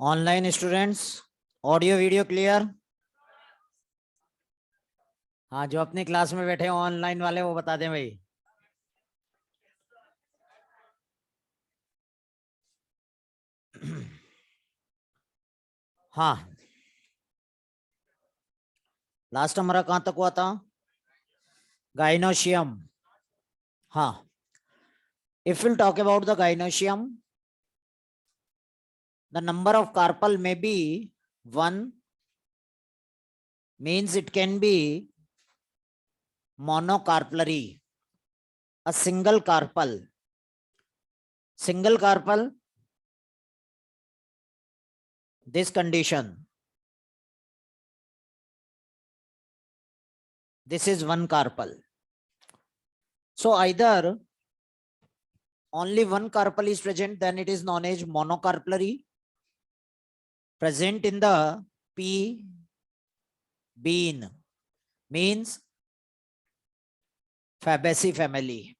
Online students, audio video clear? हाँ, जो अपनी क्लास में बैठे ऑनलाइन वाले वो बता दें भाई। हाँ, लास्ट हमारा कहाँ तक हुआ था? गाइनोशियम। हाँ, if will talk about the gynoecium, the number of carpal may be 1, means it can be monocarpallary, a single carpal. Single carpal, this condition, this is one carpal. So either only one carpal is present, then it is known as monocarpallary, present in the P bean, means Fabaceae family.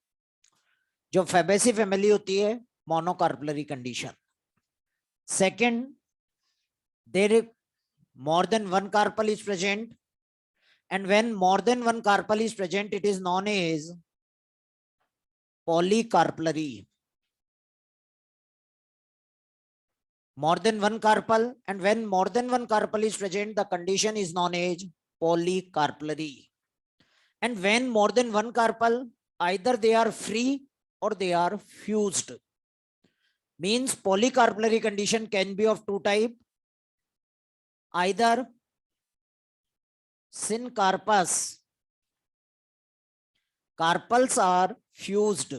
जो Fabaceae family होती है, monocarpallary condition. Second, there more than one carpal is present, and when more than one carpal is present, it is known as polycarpallary. More than one carpal, and when more than one carpal is present, the condition is known as polycarpallary. And when more than one carpal, either they are free or they are fused. Means polycarpallary condition can be of two types. Either syncarpous, carpals are fused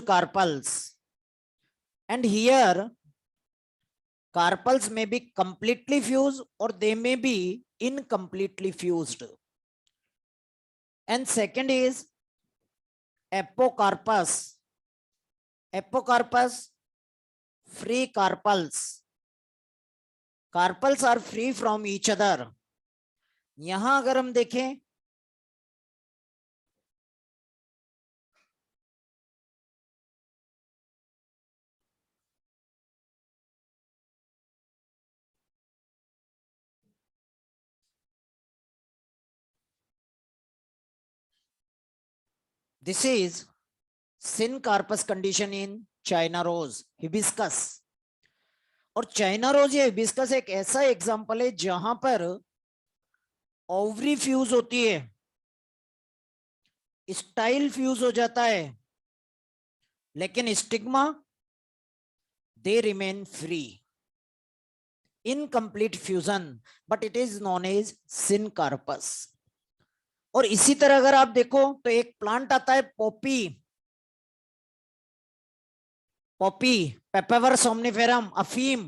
carpals, and here carpals may be completely fused or they may be incompletely fused. And second is apocarpus. Apocarpus, free carpals. Carpals are free from each other. यहां अगर हम देखें, this is syncarpous condition in China rose, hibiscus. और China rose या hibiscus एक ऐसा example है जहां पर ओवरी फ्यूज होती है, स्टाइल फ्यूज हो जाता है, लेकिन stigma they remain free, incomplete fusion, but it is known as syncarpous. और इसी तरह अगर आप देखो तो एक प्लांट आता है पॉपी, पेपेवर सोमनिफेरम, अफीम.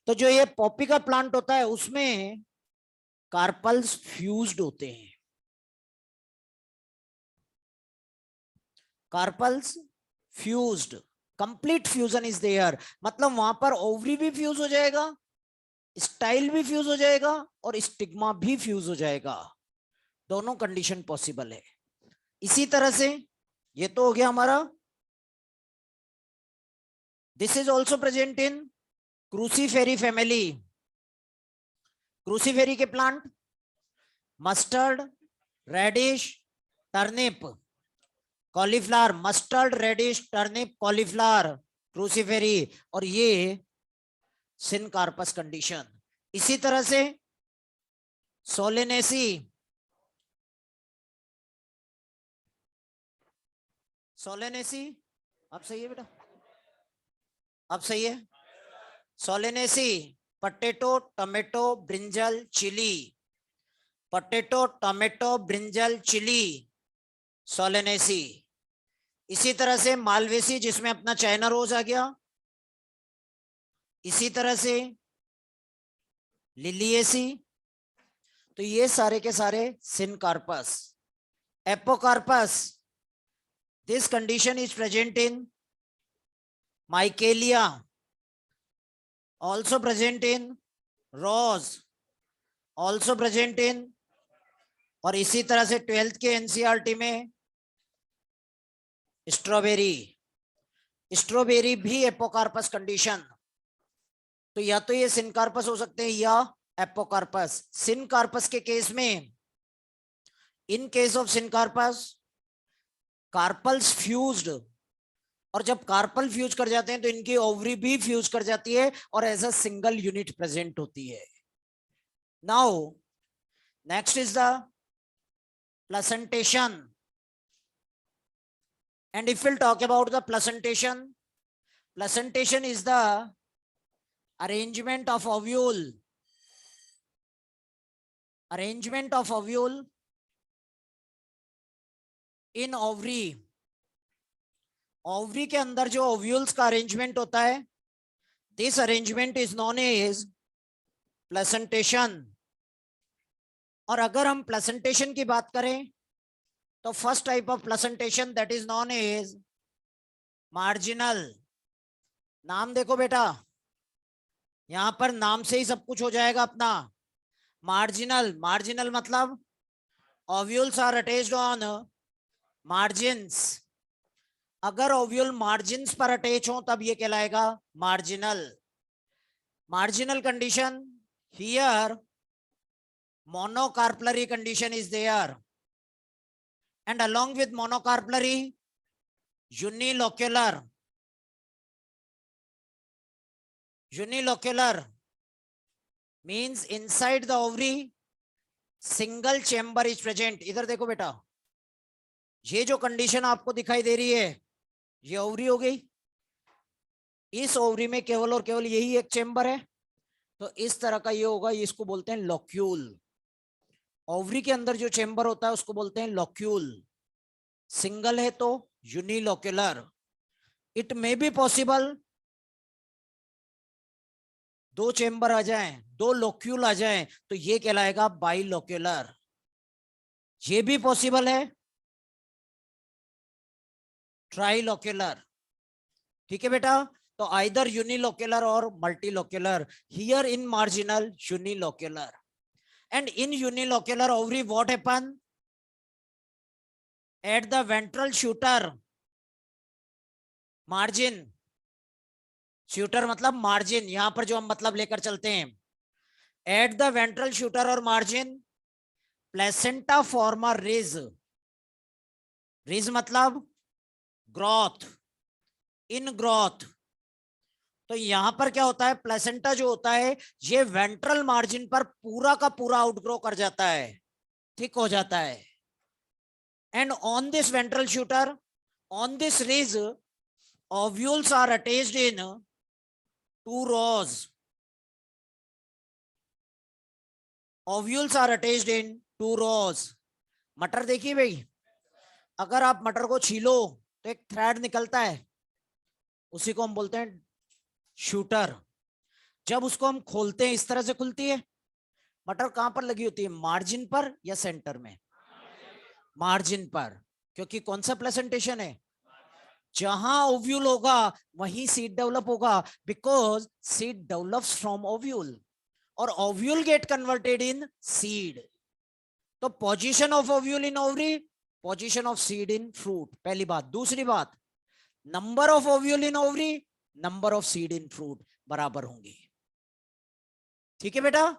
तो जो ये पॉपी का प्लांट होता है उसमें कार्पल्स फ्यूज्ड होते हैं. Carpels fused, complete fusion is there. मतलब वहां पर ओवरी भी फ्यूज हो जाएगा, स्टाइल भी फ्यूज हो जाएगा और स्टिग्मा भी फ्यूज हो जाएगा. दोनों कंडीशन पॉसिबल है. इसी तरह से ये तो हो गया हमारा. This is also present in Cruciferae family. Cruciferae के plant mustard, radish, turnip, cauliflower, mustard, radish, turnip, cauliflower, Cruciferae. और ये सिनकार्पस कंडीशन. इसी तरह से सोलेनेसी, अब सही है बेटा, अब सही है. Solanaceae, potato, tomato, brinjal, chilli, potato, tomato, brinjal, chilli, Solanaceae. इसी तरह से मालवेसी, जिसमें अपना चाइना रोज आ गया. इसी तरह से लिलिएसी. तो ये सारे के सारे syncarpous. Apocarpous, this condition is present in Michelia, also present in rose, also present in. और इसी तरह से 12th के एनसीईआरटी में स्ट्रॉबेरी. स्ट्रॉबेरी भी एपोकार्पस कंडीशन, तो या तो ये सिनकार्पस हो सकते हैं या एपोकार्पस। सिनकार्पस के केस में, in case of syncarpous, carpels fused, और जब कार्पल फ्यूज कर जाते हैं तो इनकी ओवरी भी फ्यूज कर जाती है और as a single unit present होती है। Now next is the placentation, and if we'll talk about the placentation, placentation is the arrangement of ovule, arrangement of ovule in ovary, ovary के अंदर जो ovules का arrangement होता है, this arrangement is known as placentation। और अगर हम placentation की बात करें तो first type of placentation that is known as marginal. नाम देखो बेटा, यहां पर नाम से ही सब कुछ हो जाएगा अपना। मार्जिनल, मार्जिनल मतलब ovules are attached on margins. अगर ओव्यूल मार्जिन्स पर अटैच हो तब ये कहलाएगा marginal. Marginal condition, here monocarpellary condition is there, and along with monocarpellary, unilocular, unilocular means inside the ovary single chamber is present। इधर देखो बेटा, ये जो कंडीशन आपको दिखाई दे रही है ये ओवरी हो गई, इस ओवरी में केवल और केवल यही एक चेंबर है, तो इस तरह का ये होगा, इसको बोलते हैं लॉक्यूल। ओवरी के अंदर जो चेंबर होता है उसको बोलते हैं लॉक्यूल। सिंगल है तो यूनिलोक्युलर। इट मे बी पॉसिबल दो चेंबर आ जाएं, दो लोक्यूल आ जाएं, तो ये कहलाएगा बाइलोक्युलर। ये भी पॉसिबल है ट्राइलोक्युलर। ठीक है बेटा, तो आइदर यूनिलोक्युलर और multilocular. Here in marginal unilocular, and in unilocular ovary what happen, at the ventral shooter margin, shooter मतलब margin, यहां पर जो हम मतलब लेकर चलते हैं, at the ventral shooter और margin placenta forma ridge, ridge मतलब growth, in growth। तो यहां पर क्या होता है, प्लेसेंटा जो होता है ये वेंट्रल मार्जिन पर पूरा का पूरा आउटग्रो कर जाता है, ठीक हो जाता है। and on this ventral shooter, on this ridge, ovules are attached in two rows, ovules are attached in two rows। मटर देखिए भाई, अगर आप मटर को छीलो तो एक थ्रेड निकलता है, उसी को हम बोलते हैं शूटर। जब उसको हम खोलते हैं इस तरह से खुलती है। मटर कहां पर लगी होती है, मार्जिन पर या सेंटर में, मार्जिन पर, क्योंकि कौन सा प्लेसेंटेशन है, जहां ओव्यूल होगा वहीं सीड डेवलप होगा, because seed develops from ovule और ovule get converted in seed. तो position of ovule in ovary, position of seed in fruit, पहली बात। दूसरी बात, number of ovule in ovary, number of seed in fruit बराबर होंगे। ठीक है बेटा,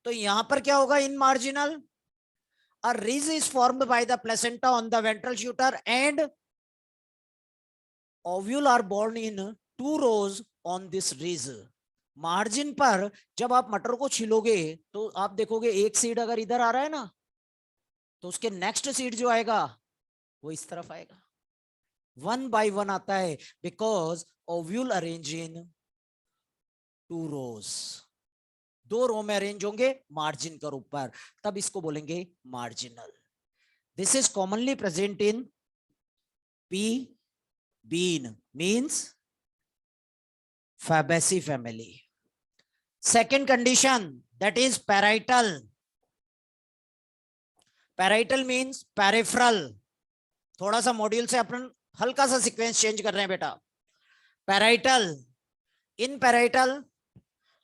तो यहां पर क्या होगा, इन marginal a ridge is formed by the placenta on the ventral shooter and ovule are born in two rows on this ridge। Margin पर जब आप मटर को छिलोगे तो आप देखोगे एक सीड अगर इधर आ रहा है ना, तो उसके नेक्स्ट सीड जो आएगा वो इस तरफ आएगा, वन बाय वन आता है, because ovule arrange in two rows, दो रो में अरेंज होंगे मार्जिन के ऊपर, तब इसको बोलेंगे marginal. This is commonly present in pea bean, means Fabaceae family। Second condition, that is parietal। Parietal means peripheral। थोड़ा सा मॉड्यूल से अपन हल्का सा सीक्वेंस चेंज कर रहे हैं बेटा। Parietal, in parietal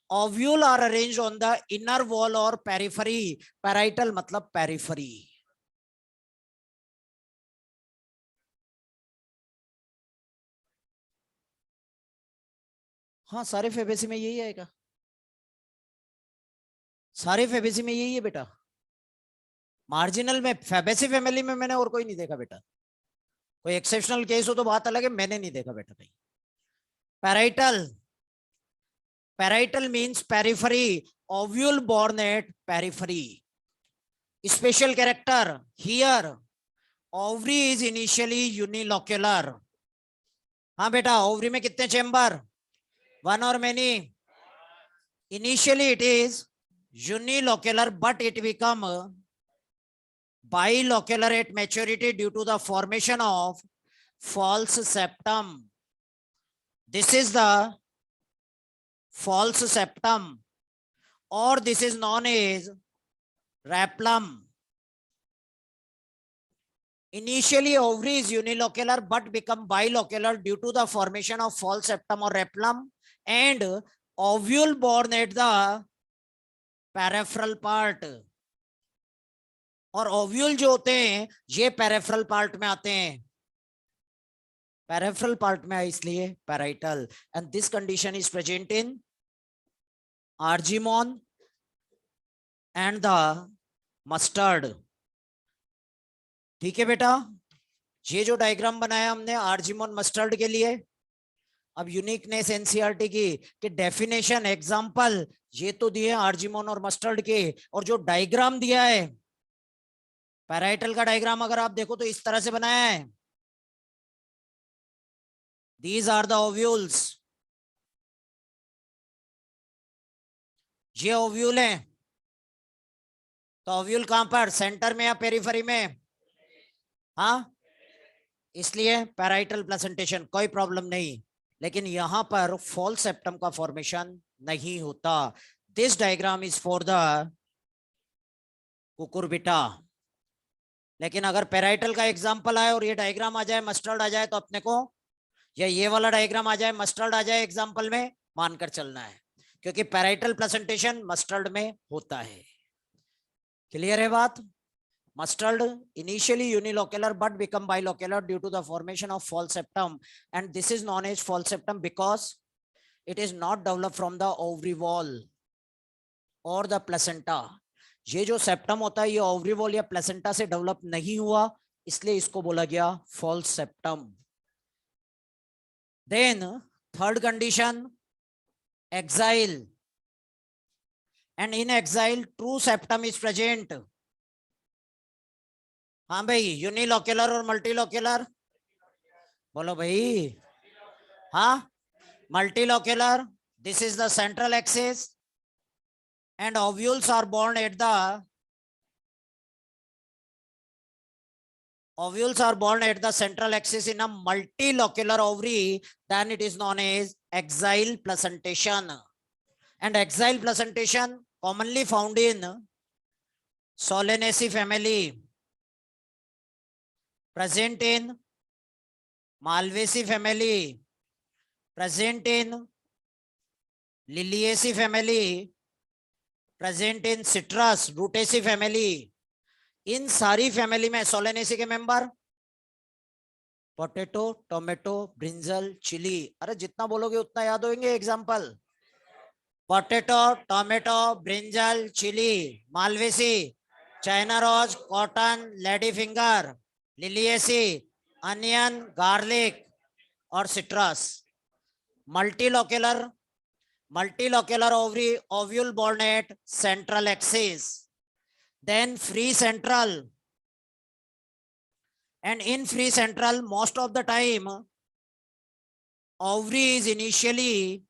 ovule are arranged on the inner wall or periphery। Parietal मतलब periphery। हाँ, सारे फेबेसी में यही आएगा, सारे फेबेसी में यही है बेटा। मार्जिनल में फेबेसी फैमिली में मैंने और कोई नहीं देखा बेटा, कोई एक्सेप्शनल केस हो तो बात अलग है, मैंने नहीं देखा बेटा भाई। Parietal, parietal means periphery, ovule borne at periphery. Special character here, ovary is initially unilocular. हाँ बेटा, ओवरी में कितने चेंबर, वन और many. Initially it is unilocular, but it become bilocular at maturity due to the formation of false septum. This is the false septum, or this is known as raflum. Initially ovary is unilocular but become bilocular due to the formation of false septum or raflum, and ovule born at the peripheral part. और ovule जो होते हैं ये peripheral part में आते हैं, peripheral part में है इसलिए parietal. And this condition is present in argemone and the mustard. ठीक है बेटा, ये जो डायग्राम बनाया हमने आर्जिमोन मस्टर्ड के लिए। अब यूनिकनेस एनसीईआरटी की कि डेफिनेशन एग्जांपल ये तो दिए आर्जिमोन और मस्टर्ड के, और जो डायग्राम दिया है पैराइटल का डायग्राम अगर आप देखो तो इस तरह से बनाया है। These are the ovules, ये ओव्यूल हैं। तो ओव्यूल कहां पर, सेंटर में या पेरिफेरी में? हाँ, इसलिए पैराइटल प्लेसेंटेशन कोई प्रॉब्लम नहीं, लेकिन यहां पर फॉल्स सेप्टम का फॉर्मेशन नहीं होता। This diagram is for the Cucurbita. लेकिन अगर पैराइटल का एग्जांपल आए और ये डायग्राम आ जाए, मस्टर्ड आ जाए, तो अपने को या ये वाला डायग्राम आ जाए, मस्टर्ड आ जाए एग्जांपल में, मानकर चलना है, क्योंकि पैराइटल प्लेसेंटेशन मस्टर्ड में होता है। क्लियर है बात? Mustard initially unilocular but become bilocular due to the formation of false septum, and this is known as false septum because it is not developed from the ovary wall or the placenta. ये जो septum होता है ये ovary wall या placenta से develop नहीं हुआ, इसलिए इसको बोला गया false septum. Then third condition axile, and in axile true septum is present. हाँ भाई, यूनिलोक्युलर और मल्टीलोक्युलर बोलो भाई। हाँ, multilocular, this is the central axis and ovules are born at the central axis in a multilocular ovary, then it is known as axial placentation. And axial placentation commonly found in Solanaceae family, present in Malvaceae family, present in Liliaceae family, present in citrus Rutaceae family. इन सारी family में Solanaceae के member potato, tomato, brinjal, chilli. अरे जितना बोलोगे उतना याद होंगे example. Potato, tomato, brinjal, chilli, Malvaceae, China rose, cotton, lady finger, Liliaceae, onion, garlic और citrus. Multilocular ovary, ovule born at central axis, then free central, and in free central most of the time ovary is initially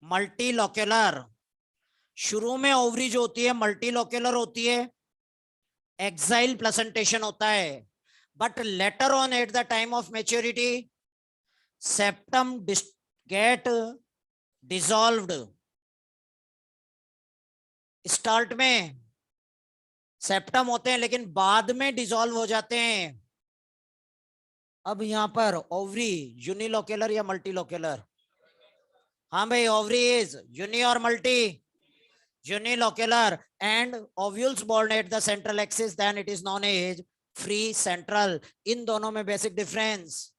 multilocular. शुरू में ovary जो होती है मल्टीलोक्युलर होती है, exile placentation होता है, but later on at the time of maturity septum get dissolved. Start में सेप्टम होते हैं लेकिन बाद में डिसॉल्व हो जाते हैं। अब यहां पर ओवरी यूनिलोक्युलर या मल्टीलोक्युलर? हाँ भाई, ओवरी इज यूनि और multi, unilocular, and ovules borne at the central axis, then it is known as free central. इन दोनों में basic difference,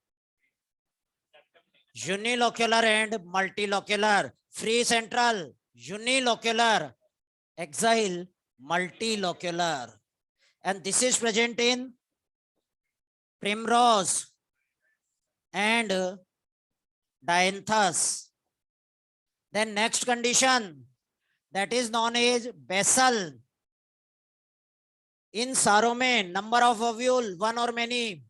unilocular and multilocular, free central, unilocular, exile, multilocular. And this is present in primrose and dianthus. Then next condition, that is known as basal. In सारों में number of ovule one or many,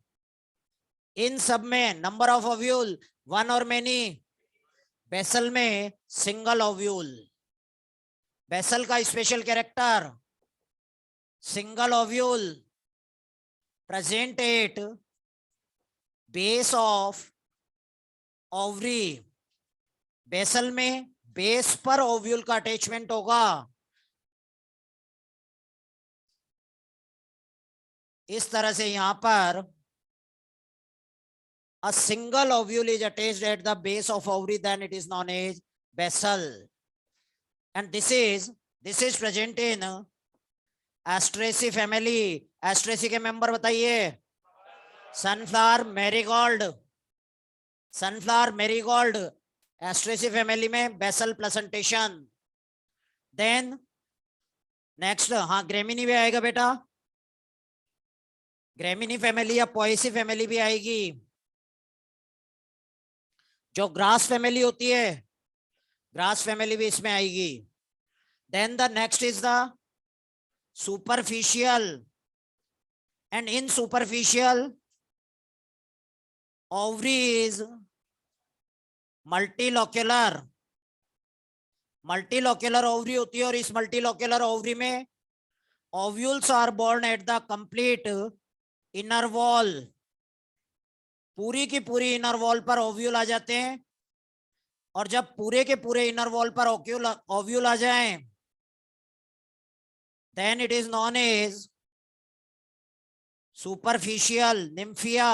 इन सब में number of ovule one और many, basal में single ovule. Basal का special character single ovule present at base of ovary. Basal में base पर ओव्यूल का अटैचमेंट होगा। इस तरह से यहां पर a single ovule is attached at the base of ovary, then it is known as basal. And this is present in Asteraceae family. Asteraceae के मेंबर बताइए। Sunflower, marigold, sunflower, marigold, Asteraceae family में basal placentation. Then next, हाँ Gramineae भी आएगा बेटा, Gramineae family या Poaceae family भी आएगी। जो ग्रास फैमिली होती है, ग्रास फैमिली भी इसमें आएगी। Then the next is the superficial, and in superficial ovary is multilocular. Multilocular ovary होती है और इस मल्टीलोक्युलर ओवरी में ovules are borne at the complete inner wall. पूरी की पूरी इनर वॉल पर ओव्यूल आ जाते हैं, और जब पूरे के पूरे इनर वॉल पर ओव्यूल आ जाएं, then it is known as superficial Nymphaea.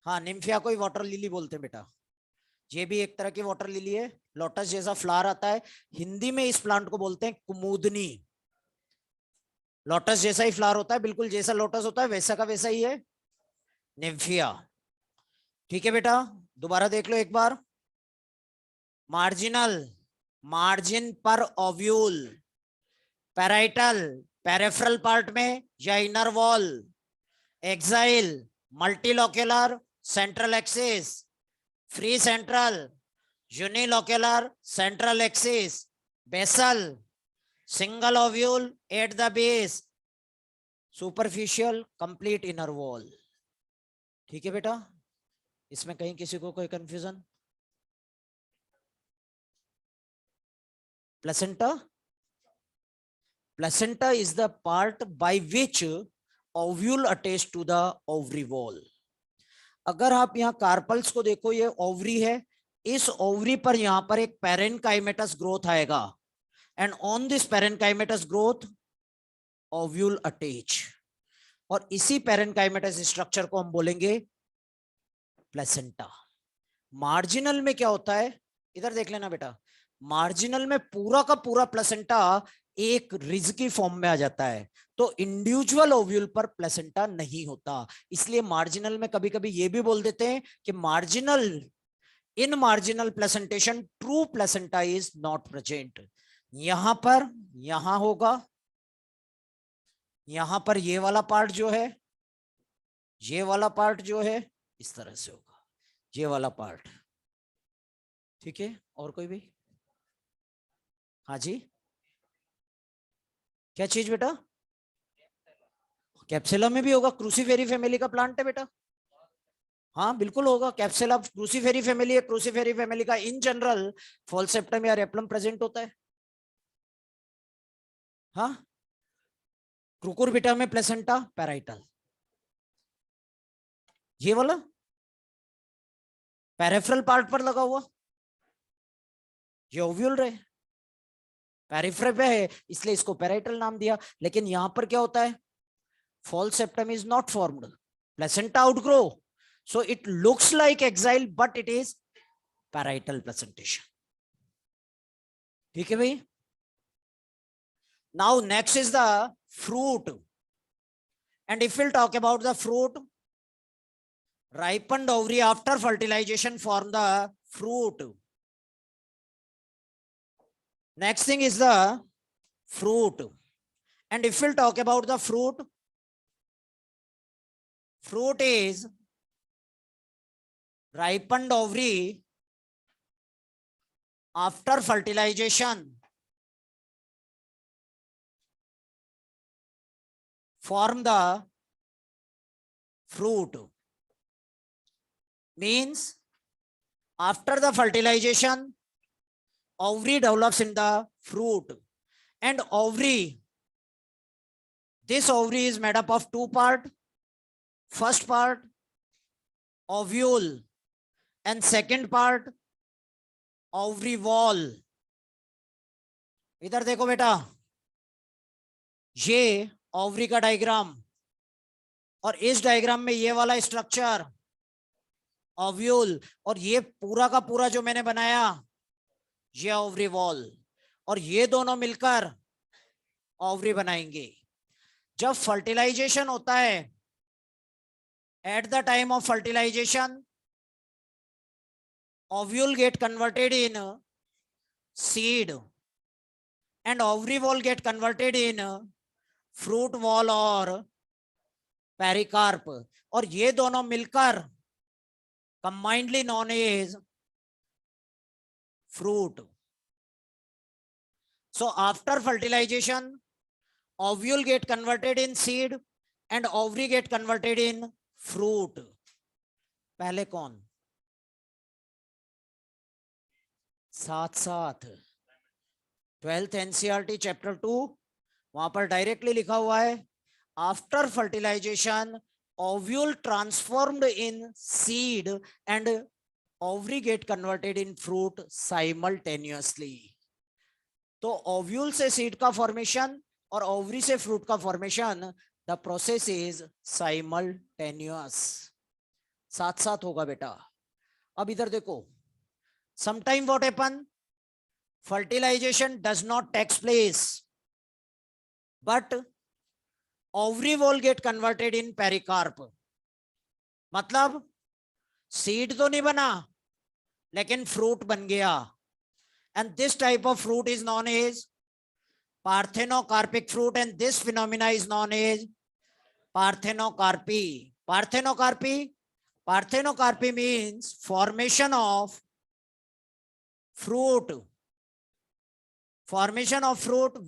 हाँ, निम्फिया को ही वाटर लिली बोलते हैं बेटा। ये भी एक तरह की वाटर लिली है, लोटस जैसा फ्लावर आता है। हिंदी में इस प्लांट को बोलते हैं कुमुदनी। लोटस जैसा ही फ्लावर होता है, बिल्कुल जैसा लोटस होता है वैसा का वैसा ही है निम्फिया। ठीक है बेटा, दोबारा देख लो एक बार। मार्जिनल, मार्जिन पर ओव्यूल। पैराइटल, पेरिफेरल पार्ट में या inner wall. Axile, multilocular, central axis. Free central, unilocular, central axis. Basal, single ovule at the base. Superficial, complete inner wall. ठीक है बेटा, इसमें कहीं किसी को कोई confusion? Placenta, placenta is the part by which ovule attach to the ovary wall. अगर आप यहाँ कार्पल्स को देखो, ये ओवरी है, इस ओवरी पर यहाँ पर एक पैरेनकाइमेटस ग्रोथ आएगा, and on this parenchymatous growth ovule attach, और इसी पैरेनकाइमेटस स्ट्रक्चर को हम बोलेंगे प्लेसेंटा। मार्जिनल में क्या होता है, इधर देख लेना बेटा। मार्जिनल में पूरा का पूरा प्लेसेंटा एक रिज की फॉर्म में आ जाता है, तो इंडिविजुअल ओव्यूल पर प्लेसेंटा नहीं होता। इसलिए मार्जिनल में कभी कभी ये भी बोल देते हैं कि marginal, in marginal placentation true placenta is not present. यहां पर, यहां होगा, यहां पर ये वाला पार्ट जो है, ये वाला पार्ट जो है इस तरह से होगा, ये वाला पार्ट। ठीक है, और कोई भी? हाँ जी, क्या चीज बेटा? कैप्सुला में भी होगा, क्रूसीफेरी फैमिली का प्लांट है बेटा। हाँ बिल्कुल होगा, कैप्सुला क्रूसीफेरी फैमिली है। क्रूसीफेरी फैमिली का इन जनरल फॉल सेप्टम या रेप्लम प्रेजेंट होता है। हाँ, क्रूकुरबिटा में प्लेसेंटा पैराइटल, ये वाला पेरिफेरल पार्ट पर लगा हुआ, ये ओव्यूल रहे, पेरिफेरल पे है इसलिए इसको पैराइटल नाम दिया। लेकिन यहां पर क्या होता है, fall septum is not formed, placenta outgrow, so it looks like exile but it is parietal placentation. ठीक है भाई। Now next is the fruit, and if we'll talk about the fruit, ripened ovary after fertilization form the fruit. Next thing is the fruit. And if we'll talk about the fruit, fruit is ripened ovary after fertilization form the fruit. Means after the fertilization, ovary develops in the fruit. And ovary, this ovary is made up of two parts. First part, ovule, and second part, ovary wall. इधर देखो बेटा, ये ovary का diagram, और इस diagram में ये वाला स्ट्रक्चर ओव्यूल, और ये पूरा का पूरा जो मैंने बनाया ये ओवरी वॉल, और ये दोनों मिलकर ओवरी बनाएंगे. जब फर्टिलाइजेशन होता है, at the time of fertilization ovule get converted in seed and ovary wall get converted in fruit wall और पेरिकार्प, और ये दोनों मिलकर combinedly known as fruit. So after fertilization, ovule get converted in seed and ovary get converted in fruit. पहले कौन? साथ साथ 12th NCERT chapter 2, वहां पर डायरेक्टली लिखा हुआ है, after fertilization ovule transformed in seed and ovary get converted in fruit simultaneously. तो ओव्यूल से सीड का फॉर्मेशन और ओवरी से फ्रूट का formation, the process is simultaneous, साथ साथ होगा बेटा. अब इधर देखो, sometime what happen, fertilization does not takes place, but ovary wall get converted in pericarp. मतलब सीड तो नहीं बना लेकिन फ्रूट बन गया, and this type of fruit is known as parthenocarpic fruit, and this phenomena is known as parthenocarpy. Parthenocarpy means formation of fruit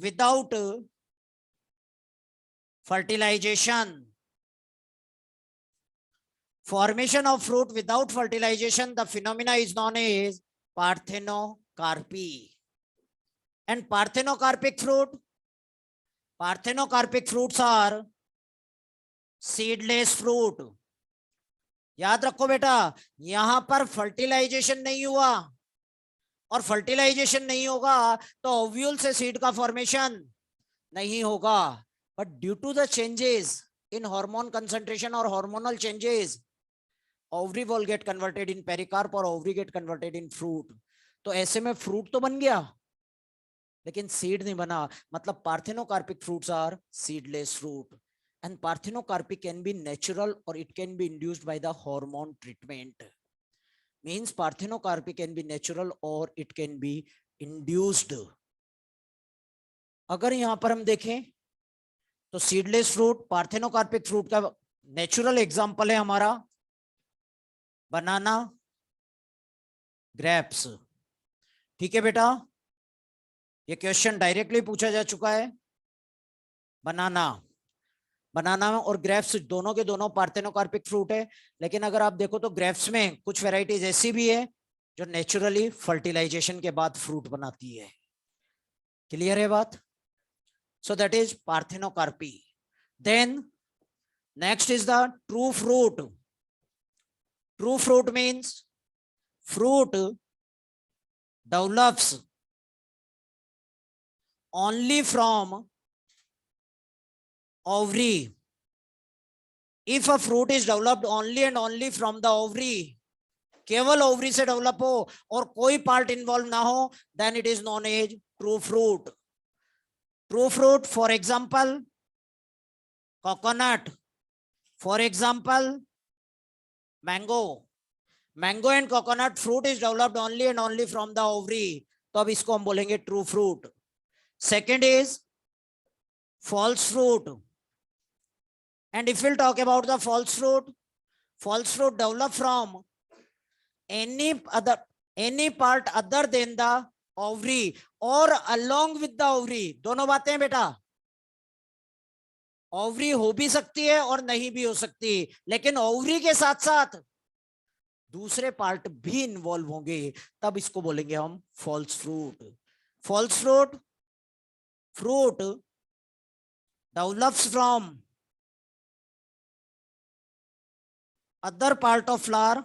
without fertilization. Formation of fruit without fertilization, the phenomena is known as parthenocarpy. And parthenocarpic fruits are seedless fruit. याद रखो बेटा, यहां पर fertilisation नहीं हुआ, और fertilisation नहीं होगा तो ओव्यूल से सीड का फॉर्मेशन नहीं होगा. But due to the changes in hormone concentration और hormonal changes, ovary wall get converted in pericarp और ovary get converted in fruit. तो ऐसे में फ्रूट तो बन गया लेकिन सीड नहीं बना. मतलब parthenocarpic fruits are seedless fruit, and parthenocarpy can be natural or it can be induced by the hormone treatment. Means parthenocarpy can be natural or it can be induced. अगर यहां पर हम देखें तो सीडलेस फ्रूट, पार्थेनोकार्पिक फ्रूट का natural example है हमारा बनाना, grapes. ठीक है बेटा, ये क्वेश्चन डायरेक्टली पूछा जा चुका है. बनाना और ग्रेप्स दोनों के दोनों पार्थेनोकार्पिक फ्रूट है, लेकिन अगर आप देखो तो ग्रेप्स में कुछ वेराइटीज ऐसी भी है जो नेचुरली फर्टिलाइजेशन के बाद फ्रूट बनाती है. क्लियर है बात? So that is parthenocarpy. Then next is the true fruit. True fruit means fruit develops only from ovary. If a fruit is developed only and only from the ovary, केवल ovary से develop हो और कोई part involve ना हो, then it is known as true fruit. True fruit, for example, coconut, for example, mango, mango and coconut fruit is developed only and only from the ovary, तो अब इसको हम बोलेंगे true fruit. Second is false fruit. And if we'll talk about the false fruit develop from any part other than the ovary or along with the ovary. दोनों बातें बेटा, ovary हो भी सकती है और नहीं भी हो सकती, लेकिन ओवरी के साथ साथ दूसरे पार्ट भी इन्वॉल्व होंगे, तब इसको बोलेंगे हम false fruit. False fruit develops from other part of flower,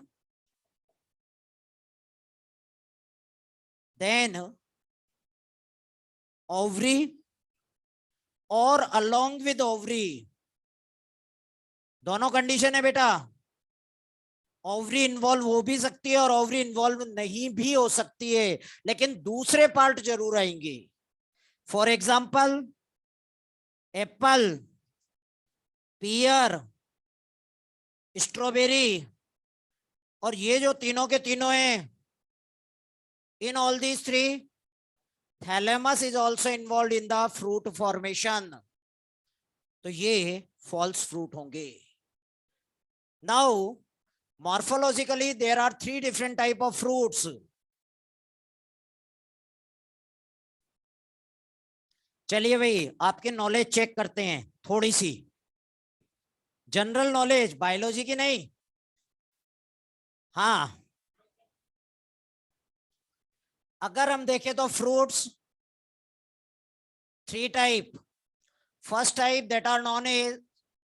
then ovary or along with ovary. दोनों कंडीशन है बेटा, ओवरी इन्वॉल्व हो भी सकती है और ओवरी इन्वॉल्व नहीं भी हो सकती है, लेकिन दूसरे पार्ट जरूर आएंगे. For example apple, pear, strawberry, और ये जो तीनों के तीनों हैं, in all these three thalamus is also involve in the fruit formation, तो ये फॉल्स फ्रूट होंगे. Now morphologically there are three different type of fruits. चलिए भाई आपके नॉलेज चेक करते हैं, थोड़ी सी जनरल नॉलेज, बायोलॉजी की नहीं. हाँ, अगर हम देखें तो fruits three type. First type that are known as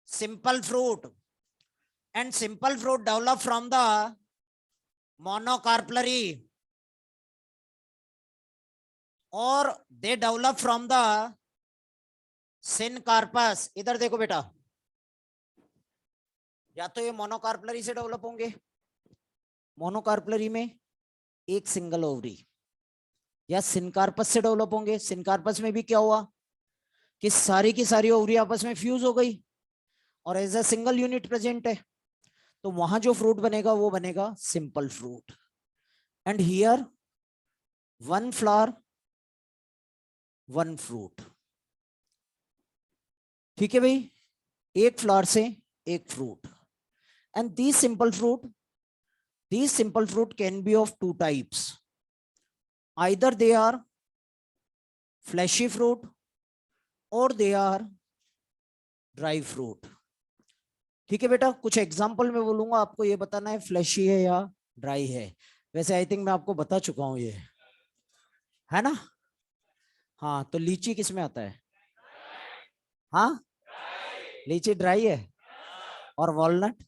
simple fruit, and simple fruit develop from the monocarpellary or they develop from the syncarpus. इधर देखो बेटा, या तो ये मोनोकार्पलरी से डेवलप होंगे, मोनोकार्पलरी में एक सिंगल ओवरी, या सिनकार्पस से डेवलप होंगे. सिनकार्पस में भी क्या हुआ कि सारी की सारी ओवरी आपस में फ्यूज हो गई और as a single unit present है, तो वहां जो फ्रूट बनेगा वो बनेगा simple fruit. And here one flower one fruit. ठीक है भाई, एक फ्लावर से एक fruit. And these simple fruit can be of two types. Either they are fleshy fruit or they are dry fruit. ठीक है बेटा, कुछ एग्जांपल में बोलूंगा, आपको ये बताना है फ्लैशी है या ड्राई है. वैसे आई थिंक मैं आपको बता चुका हूं ये, है ना. हाँ, तो लीची किस में आता है? हाँ, लीची ड्राई है. और walnut,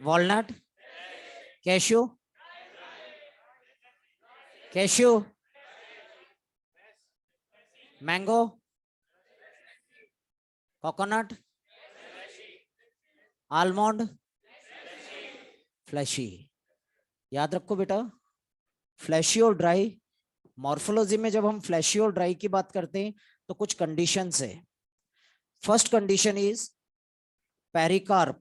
walnut, cashew, cashew, mango, coconut, almond, fleshy. याद रखो बेटा, फ्लैशी और ड्राई, मॉर्फोलॉजी में जब हम फ्लैशी और ड्राई की बात करते हैं तो कुछ कंडीशंस है. First condition is pericarp.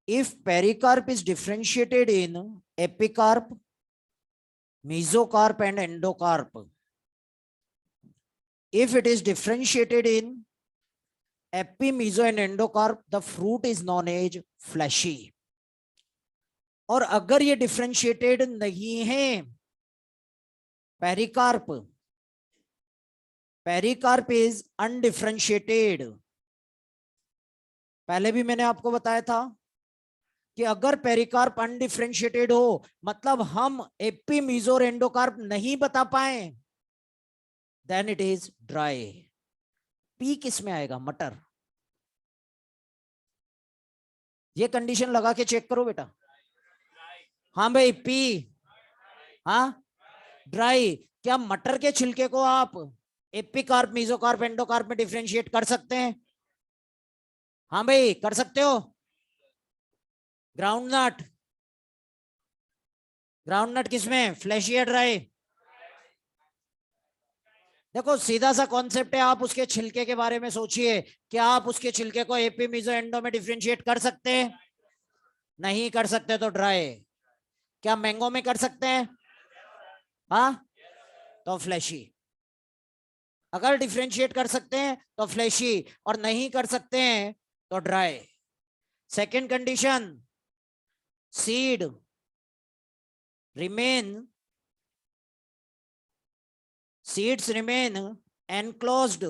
If pericarp is differentiated in epicarp, mesocarp and endocarp. If it is differentiated in epi, meso and endocarp, the fruit is known as fleshy. और अगर ये डिफरेंशिएटेड नहीं है पेरिकार्प, पेरिकार्प इज अनडिफरेंशिएटेड. पहले भी मैंने आपको बताया था कि अगर पेरिकार्प अनडिफरेंशिएटेड हो, मतलब हम एपी, मीजो और एंडोकार्प नहीं बता पाए, then it is dry. Pea किस में आएगा? मटर. ये कंडीशन लगा के चेक करो बेटा. हाँ भाई, पी, हाँ ड्राई. क्या मटर के छिलके को आप एपिकार्प, मीजोकार्प, एंडोकार्प में डिफरेंशिएट कर सकते हैं? हाँ भाई, कर सकते हो. ग्राउंडनट, ग्राउंडनट किसमें? फ्लैशी या ड्राई? देखो सीधा सा कॉन्सेप्ट है, आप उसके छिलके के बारे में सोचिए, क्या आप उसके छिलके को एपी मीजो एंडो में डिफरेंशिएट कर सकते हैं? नहीं कर सकते, तो ड्राई। क्या मैंगो में कर सकते हैं? हाँ, तो फ्लैशी। अगर डिफरेंशिएट कर सकते हैं तो फ्लैशी, और नहीं कर सकते हैं तो dry. Second condition, seed remain seeds remain enclosed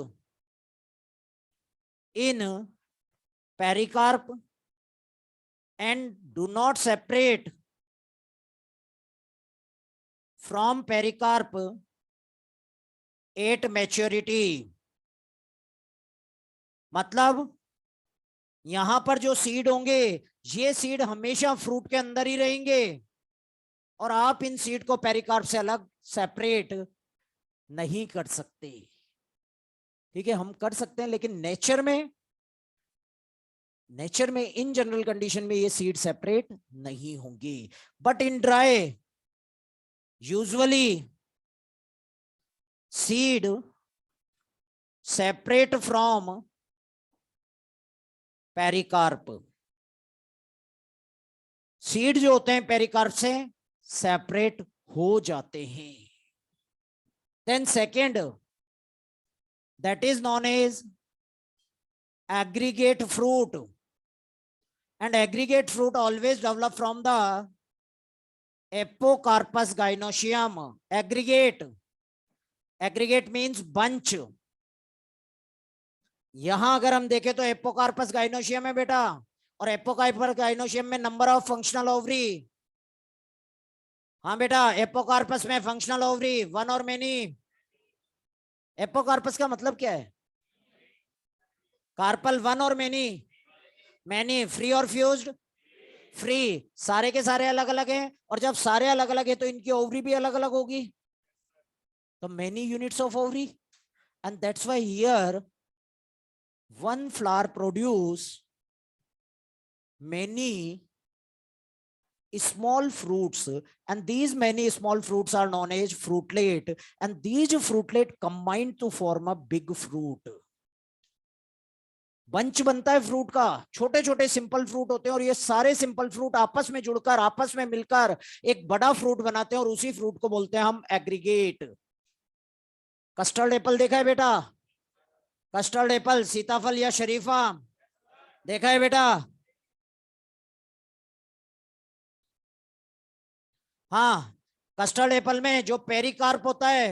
in pericarp and do not separate from pericarp at maturity. मतलब यहां पर जो सीड होंगे, ये सीड हमेशा फ्रूट के अंदर ही रहेंगे, और आप इन सीड को पेरिकार्प से अलग सेपरेट नहीं कर सकते। ठीक है, हम कर सकते हैं, लेकिन नेचर में इन जनरल कंडीशन में ये सीड सेपरेट नहीं होंगी। But in dry usually seed separate from pericarp. Seed जो होते हैं पेरिकार्प से सेपरेट हो जाते हैं। Then second, that is known as aggregate fruit, and aggregate fruit always develop from the apocarpus gynoecium. Aggregate means bunch। यहां अगर हम देखें तो एपोकार्पस गाइनोशियम है बेटा, और एपोकार्पस गाइनोशियम में नंबर ऑफ फंक्शनल ओवरी। हाँ बेटा, एपोकार्पस में फंक्शनल ओवरी वन और मेनी। एपोकार्पस का मतलब क्या है? कार्पल वन और मेनी? मैनी फ्री और फ्यूज्ड? फ्री। सारे के सारे अलग अलग हैं, और जब सारे अलग अलग है तो इनकी ओवरी भी अलग अलग होगी, तो many units of ovary. And that's why here one flower produce many small fruits, and these many small fruits are known as fruitlet, and these fruitlet combine to form a big fruit। Bunch बनता है fruit का, छोटे छोटे simple fruit होते हैं, और ये सारे सिंपल फ्रूट आपस में जुड़कर, आपस में मिलकर एक बड़ा फ्रूट बनाते हैं, और उसी फ्रूट को बोलते हैं हम एग्रीगेट। कस्टर्ड एप्पल देखा है बेटा? कस्टर्ड एप्पल, सीताफल या शरीफा देखा है बेटा? हाँ, कस्टर्ड एप्पल में जो पेरिकार्प होता है,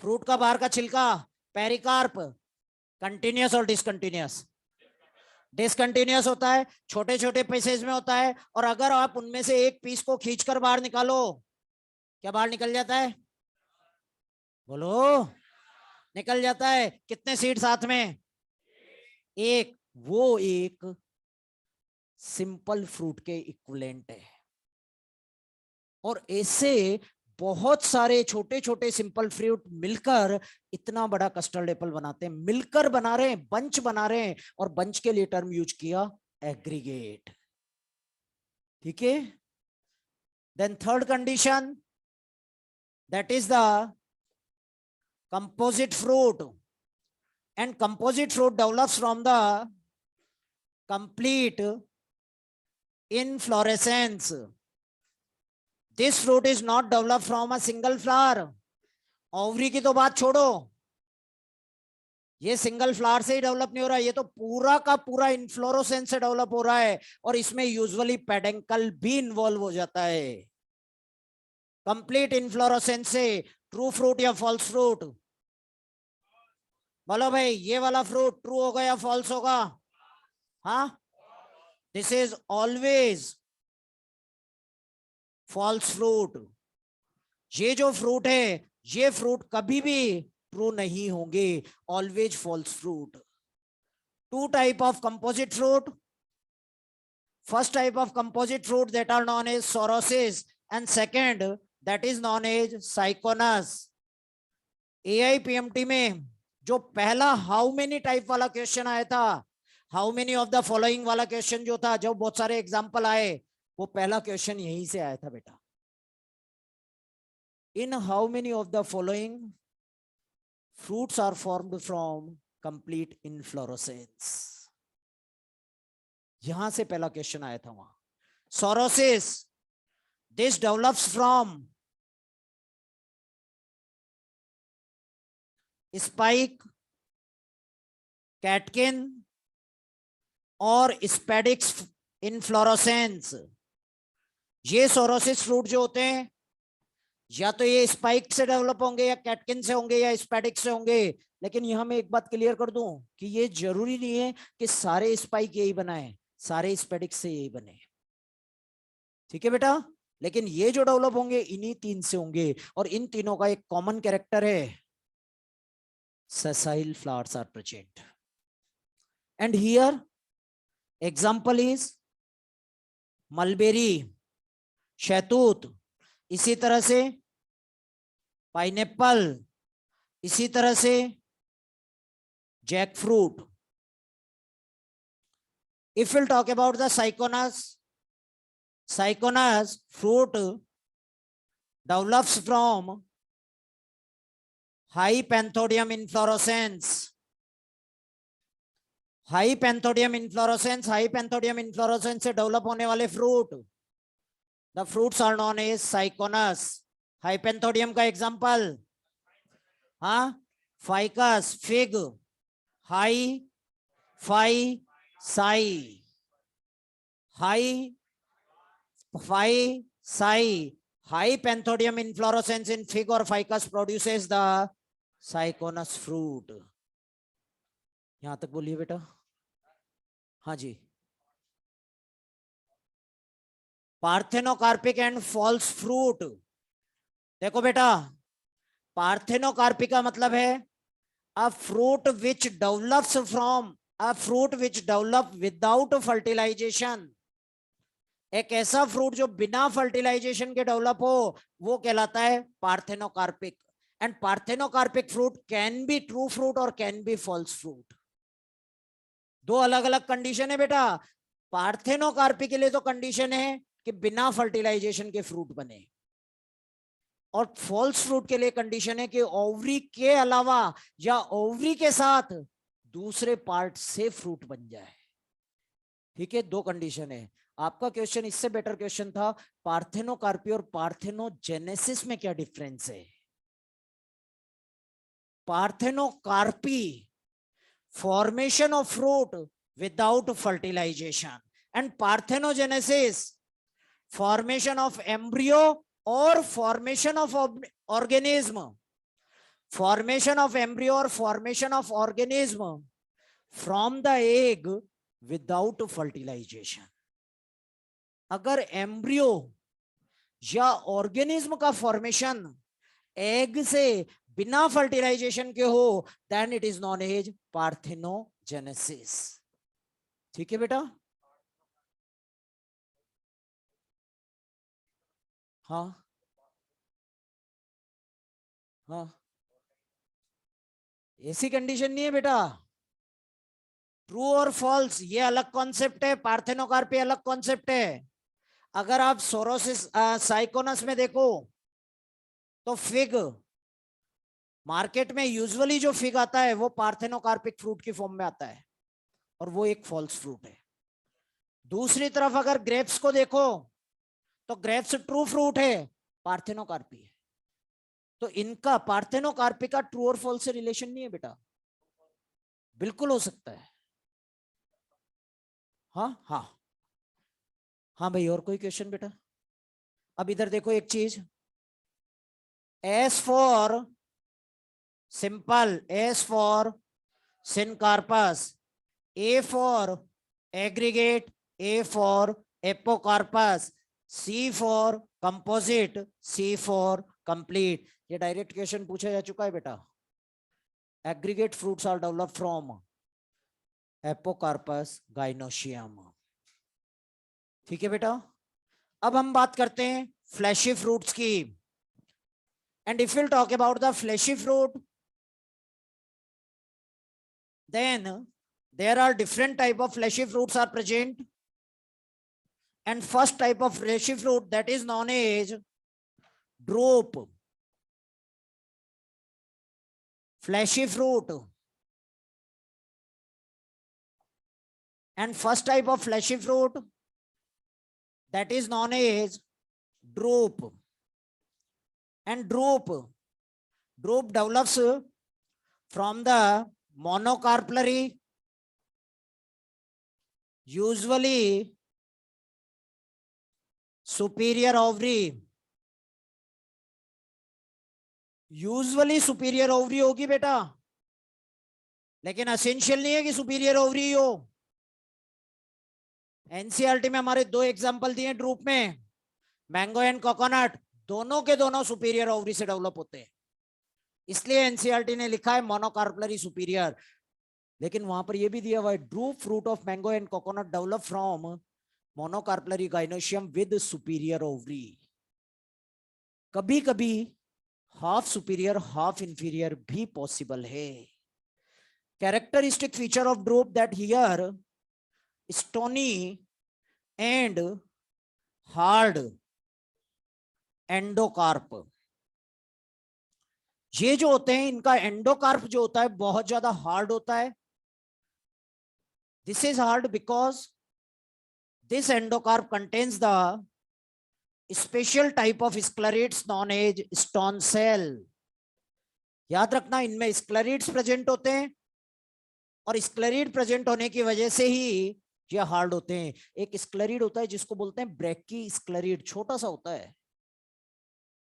फ्रूट का बाहर का छिलका, पेरिकार्प कंटिन्यूअस और डिसकंटिन्यूअस? डिसकंटिन्यूअस होता है, छोटे छोटे पीसेज में होता है, और अगर आप उनमें से एक पीस को खींचकर बाहर निकालो, क्या बाहर निकल जाता है? बोलो। निकल जाता है। कितने सीड साथ में? एक। वो एक सिंपल फ्रूट के इक्विवेलेंट है, और ऐसे बहुत सारे छोटे छोटे सिंपल फ्रूट मिलकर इतना बड़ा कस्टर्ड एप्पल बनाते हैं। मिलकर बना रहे हैं, बंच बना रहे हैं, और बंच के लिए टर्म यूज किया एग्रीगेट। ठीक है। Then third condition, that is the composite fruit, and composite fruit develops from the complete inflorescence. This fruit is not developed from a single flower। Ovary की तो बात छोड़ो, ये सिंगल फ्लावर से ही develop नहीं हो रहा, ये तो पूरा का पूरा इन्फ्लोरोसेंस से डेवलप हो रहा है, और इसमें यूजुअली पेडेंकल भी इन्वॉल्व हो जाता है। कंप्लीट इन्फ्लोरोसेंस से ट्रू फ्रूट या फॉल्स फ्रूट? बोलो भाई, ये वाला फ्रूट ट्रू होगा या फॉल्स होगा? हाँ, this is always false fruit. ये जो फ्रूट है, ये फ्रूट कभी भी ट्रू नहीं होंगे, always false fruit. Two type of composite fruit. First type of composite fruit that are known as sorosis, and second that is known as साइकोनस। AIPMT में जो पहला हाउ मेनी टाइप वाला क्वेश्चन आया था, how many of the following वाला question जो था, जो बहुत सारे एग्जांपल आए, वो पहला क्वेश्चन यहीं से आया था बेटा। In how many of the following fruits are formed from complete inflorescence. यहां से पहला क्वेश्चन आया था वहां. Sorosis, this develops from spike, catkin और स्पेडिक्स इनफ्लोरोसेंस. ये सोरोसिस फ्रूट जो होते हैं या तो ये स्पाइक से डेवलप होंगे या कैटकिन से होंगे या स्पेडिक्स से होंगे. लेकिन यहां मैं एक बात क्लियर कर दूं कि ये जरूरी नहीं है कि सारे स्पाइक यही बनाए, सारे स्पेडिक्स से यही बने. ठीक है बेटा. लेकिन ये जो डेवलप होंगे इन्हीं तीन से होंगे और इन तीनों का एक कॉमन कैरेक्टर है, sessile flowers are present. And here example is mulberry, शहतूत, इसी तरह से पाइनएप्पल, इसी तरह से jackfruit. If we'll talk about the Syconus fruit develops from high Panthodium inflorescence. Hypanthodium inflorescence, hypanthodium inflorescence से develop होने वाले fruit, the fruits are known as syconus. Hypanthodium का example, हाँ, Ficus, fig, हाई फाई साई, हाई फाई साई. Hypanthodium inflorescence in fig और Ficus produces the syconus fruit. यहां तक बोलिए बेटा. हाँ जी. Parthenocarpic and false fruit. देखो बेटा, पार्थेनोकार्पिक का मतलब है a fruit which develops from a fruit which develop without fertilization. एक ऐसा फ्रूट जो बिना फर्टिलाइजेशन के डेवलप हो वो कहलाता है parthenocarpic. And parthenocarpic fruit can be true fruit और कैन बी फॉल्स फ्रूट. दो अलग अलग कंडीशन है बेटा. पार्थेनोकार्पी के लिए तो कंडीशन है कि बिना फर्टिलाइजेशन के फ्रूट बने, और फॉल्स फ्रूट के लिए कंडीशन है कि ओवरी के अलावा या ओवरी के साथ दूसरे पार्ट से फ्रूट बन जाए. ठीक है, दो कंडीशन है. आपका क्वेश्चन इससे बेटर क्वेश्चन था, पार्थेनोकार्पी और पार्थेनोजेनेसिस में क्या डिफरेंस है. Parthenocarpy formation of fruit without fertilization, and parthenogenesis formation of embryo or formation of organism, formation of embryo or formation of organism from the egg without fertilization. अगर embryo या organism का formation egg से बिना fertilization के हो, then it is known as parthenogenesis. ठीक है बेटा. हाँ हाँ, ऐसी कंडीशन नहीं है बेटा. ट्रू और फॉल्स ये अलग कॉन्सेप्ट है, पार्थेनोकार्पी अलग कॉन्सेप्ट है. अगर आप सोरोसिस साइकोनस में देखो तो फिग, मार्केट में यूजुअली जो फिग आता है वो पार्थेनोकार्पिक फ्रूट की फॉर्म में आता है और वो एक फॉल्स फ्रूट है. दूसरी तरफ अगर ग्रेप्स को देखो तो ग्रेप्स ट्रू फ्रूट है, पार्थेनोकार्पी है. तो इनका पार्थेनोकार्पी का ट्रू और फॉल्स से रिलेशन नहीं है बेटा. बिल्कुल हो सकता है. हाँ हाँ हाँ भाई, और कोई क्वेश्चन बेटा. अब इधर देखो एक चीज, S for simple, S for syncarpus, A for aggregate, A for epocarpus, C for composite, C for complete. ये डायरेक्ट क्वेश्चन पूछा जा चुका है बेटा. Aggregate fruits are develop from apocarpous gynoecium. ठीक है बेटा. अब हम बात करते हैं फ्लैशी फ्रूट्स की. And if will talk about the fleshy fruit, then there are different type of fleshy fruits are present, and first type of fleshy fruit that is known as drupe. fleshy fruit. And first type of fleshy fruit, that is known as drupe. And drupe develops from the monocarpellary, usually superior ovary. Usually superior ovary होगी बेटा, लेकिन essential नहीं है कि superior ovary हो। NCERT में हमारे दो एग्जांपल दिए ड्रूप में, मैंगो एंड कोकोनट, दोनों के दोनों सुपीरियर ओवरी से डेवलप होते हैं, इसलिए एनसीईआरटी ने लिखा है मोनोकार्पलरी सुपीरियर। लेकिन वहां पर यह भी दिया हुआ है drupe fruit of mango and coconut develop from monocarpellary gynoecium with superior ovary. कभी कभी हाफ सुपीरियर हाफ इंफीरियर भी पॉसिबल है। Characteristic feature of drupe that here stony and hard endocarp. ये जो होते हैं इनका एंडोकार्प जो होता है बहुत ज्यादा हार्ड होता है। This is hard because this endocarp contains the special type of sclereids known as stone cell. याद रखना इनमें स्क्लेरेट्स प्रेजेंट होते हैं और स्क्लेरिड प्रेजेंट होने की वजह से ही ये हार्ड होते हैं। एक स्क्लेरिड होता है जिसको बोलते हैं ब्रैकी स्क्लेरिड, छोटा सा होता है,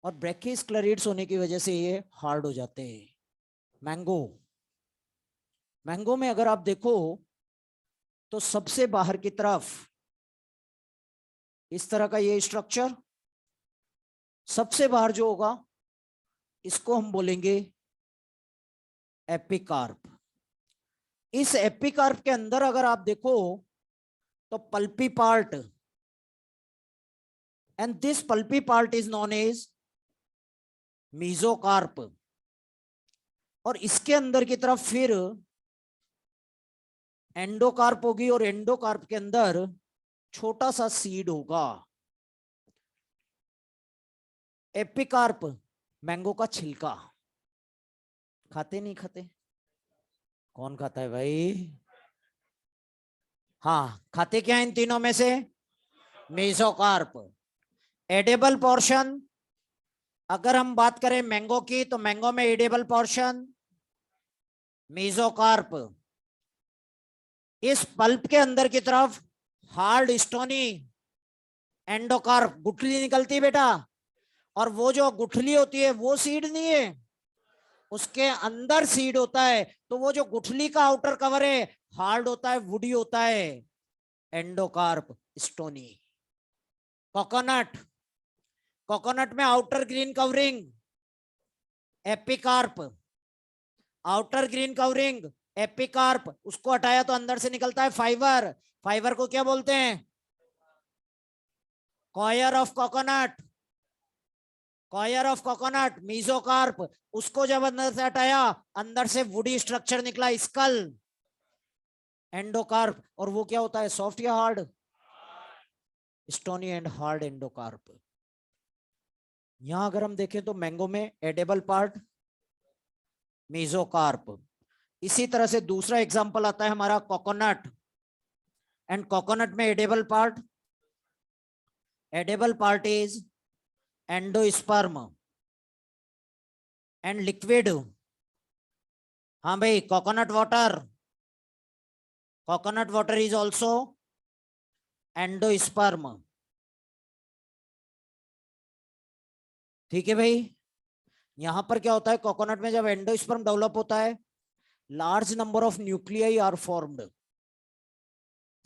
और ब्रैकी स्क्लेरिड्स होने की वजह से ये हार्ड हो जाते हैं। मैंगो में अगर आप देखो तो सबसे बाहर की तरफ इस तरह का ये स्ट्रक्चर, सबसे बाहर जो होगा इसको हम बोलेंगे एपिकार्प। इस एपिकार्प के अंदर अगर आप देखो तो pulpy part, and this pulpy part is known as mesocarp. और इसके अंदर की तरफ फिर एंडोकार्प होगी और एंडोकार्प के अंदर छोटा सा सीड होगा। एपिकार्प मैंगो का छिलका खाते नहीं खाते? कौन खाता है भाई? हाँ, खाते क्या इन तीनों में से? मेसोकार्प। एडेबल पोर्शन अगर हम बात करें मैंगो की तो मैंगो में एडेबल पोर्शन मेसोकार्प। इस पल्प के अंदर की तरफ हार्ड स्टोनी एंडोकार्प, गुठली निकलती है बेटा, और वो जो गुठली होती है वो सीड नहीं है, उसके अंदर सीड होता है। तो वो जो गुठली का आउटर कवर है हार्ड होता है, वुडी होता है, एंडोकार्प स्टोनी। कोकोनट में outer green covering epicarp, outer green covering epicarp. उसको हटाया तो अंदर से निकलता है फाइबर, फाइबर को क्या बोलते हैं? Coir of coconut, coir of coconut mesocarp. उसको जब अंदर से हटाया अंदर से वुडी स्ट्रक्चर निकला, स्कल, एंडोकार्प। और वो क्या होता है, सॉफ्ट या hard? Stony and hard endocarp. यहां अगर हम देखें तो मैंगो में एडेबल पार्ट मीजोकार्प। इसी तरह से दूसरा एग्जांपल आता है हमारा कोकोनट, एंड कोकोनट में edible part is endosperm and liquid. हाँ भाई, coconut water is also endosperm. ठीक है भाई। यहां पर क्या होता है, कोकोनट में जब एंडोस्पर्म डेवलप होता है large number of nuclei are formed.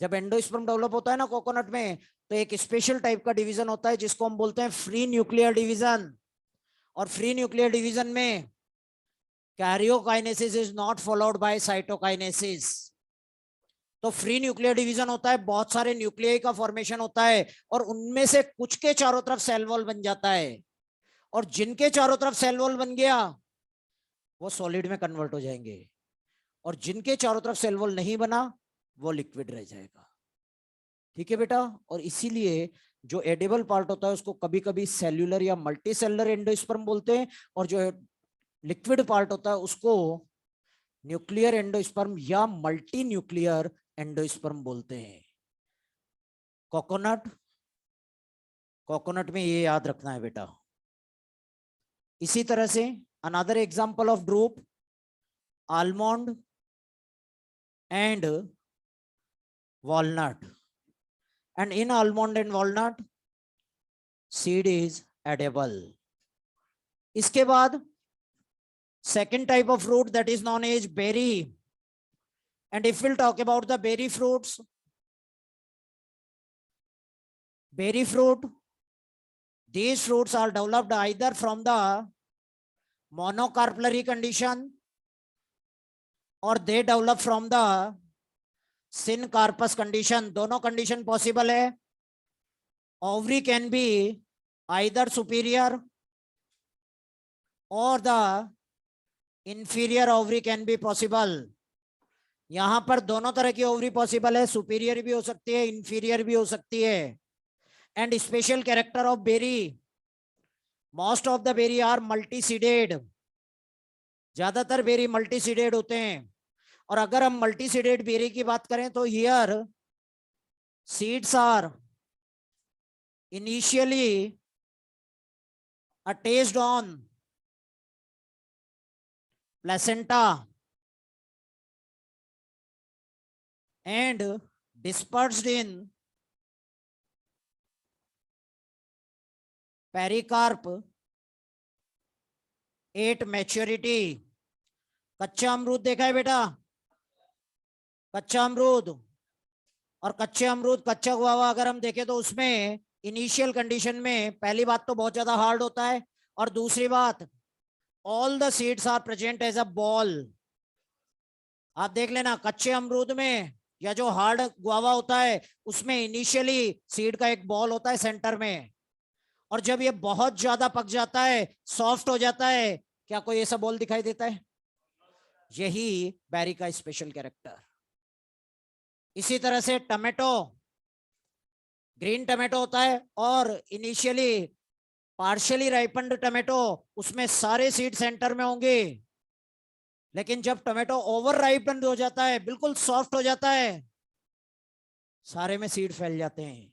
जब एंडोस्पर्म डेवलप होता है ना कोकोनट में, तो एक स्पेशल टाइप का डिवीजन होता है जिसको हम बोलते हैं फ्री न्यूक्लियर डिवीजन। और फ्री न्यूक्लियर डिवीजन में karyokinesis is not followed by cytokinesis. तो फ्री न्यूक्लियर डिवीजन होता है, बहुत सारे न्यूक्लियाई का फॉर्मेशन होता है, और उनमें से कुछ के चारों तरफ सेल वॉल बन जाता है, और जिनके चारों तरफ सेल वॉल बन गया वो सॉलिड में कन्वर्ट हो जाएंगे, और जिनके चारों तरफ सेल वॉल नहीं बना वो लिक्विड रह जाएगा। ठीक है बेटा। और इसीलिए जो एडिबल पार्ट होता है उसको कभी कभी सेल्यूलर या मल्टी सेलुलर एंडोस्पर्म बोलते हैं, और जो लिक्विड पार्ट होता है उसको न्यूक्लियर एंडोस्पर्म या मल्टी न्यूक्लियर एंडोस्पर्म बोलते हैं। कोकोनट, कोकोनट में ये याद रखना है बेटा। इसी तरह से another example of drupe, almond and walnut, and in almond and walnut seed is edible. इसके बाद second type of fruit that is known as berry, and if we'll talk about the berry fruits, berry fruit, these fruits are developed either from the monocarpellary condition or they develop from the syncarpous condition। दोनों condition possible है। ovary can be either superior or the inferior ovary can be possible। यहां पर दोनों तरह की ovary possible है, superior भी हो सकती है, इंफीरियर भी हो सकती है। And special character of berry, most of the berry are multiseeded, ज्यादातर बेरी मल्टीसीडेड होते हैं। और अगर हम मल्टीसीडेड बेरी की बात करें तो here seeds are initially attached on placenta and dispersed in pericarp at maturity। कच्चा अमरूद देखा है बेटा, कच्चा अमरूद और कच्चे अमरूद, कच्चा गुआवा अगर हम देखें तो उसमें इनिशियल कंडीशन में पहली बात तो बहुत ज्यादा हार्ड होता है, और दूसरी बात all the seeds are present as a ball. आप देख लेना कच्चे अमरूद में या जो हार्ड गुआवा होता है उसमें इनिशियली सीड का एक बॉल होता है सेंटर में, और जब ये बहुत ज्यादा पक जाता है, सॉफ्ट हो जाता है, क्या कोई ऐसा बॉल दिखाई देता है? यही बेरी का स्पेशल कैरेक्टर। इसी तरह से टमेटो, ग्रीन टमेटो होता है और इनिशियली पार्शियली राइपन्ड टमेटो, उसमें सारे सीड सेंटर में होंगे, लेकिन जब टमेटो ओवर राइपन हो जाता है, बिल्कुल सॉफ्ट हो जाता है, सारे में सीड फैल जाते हैं।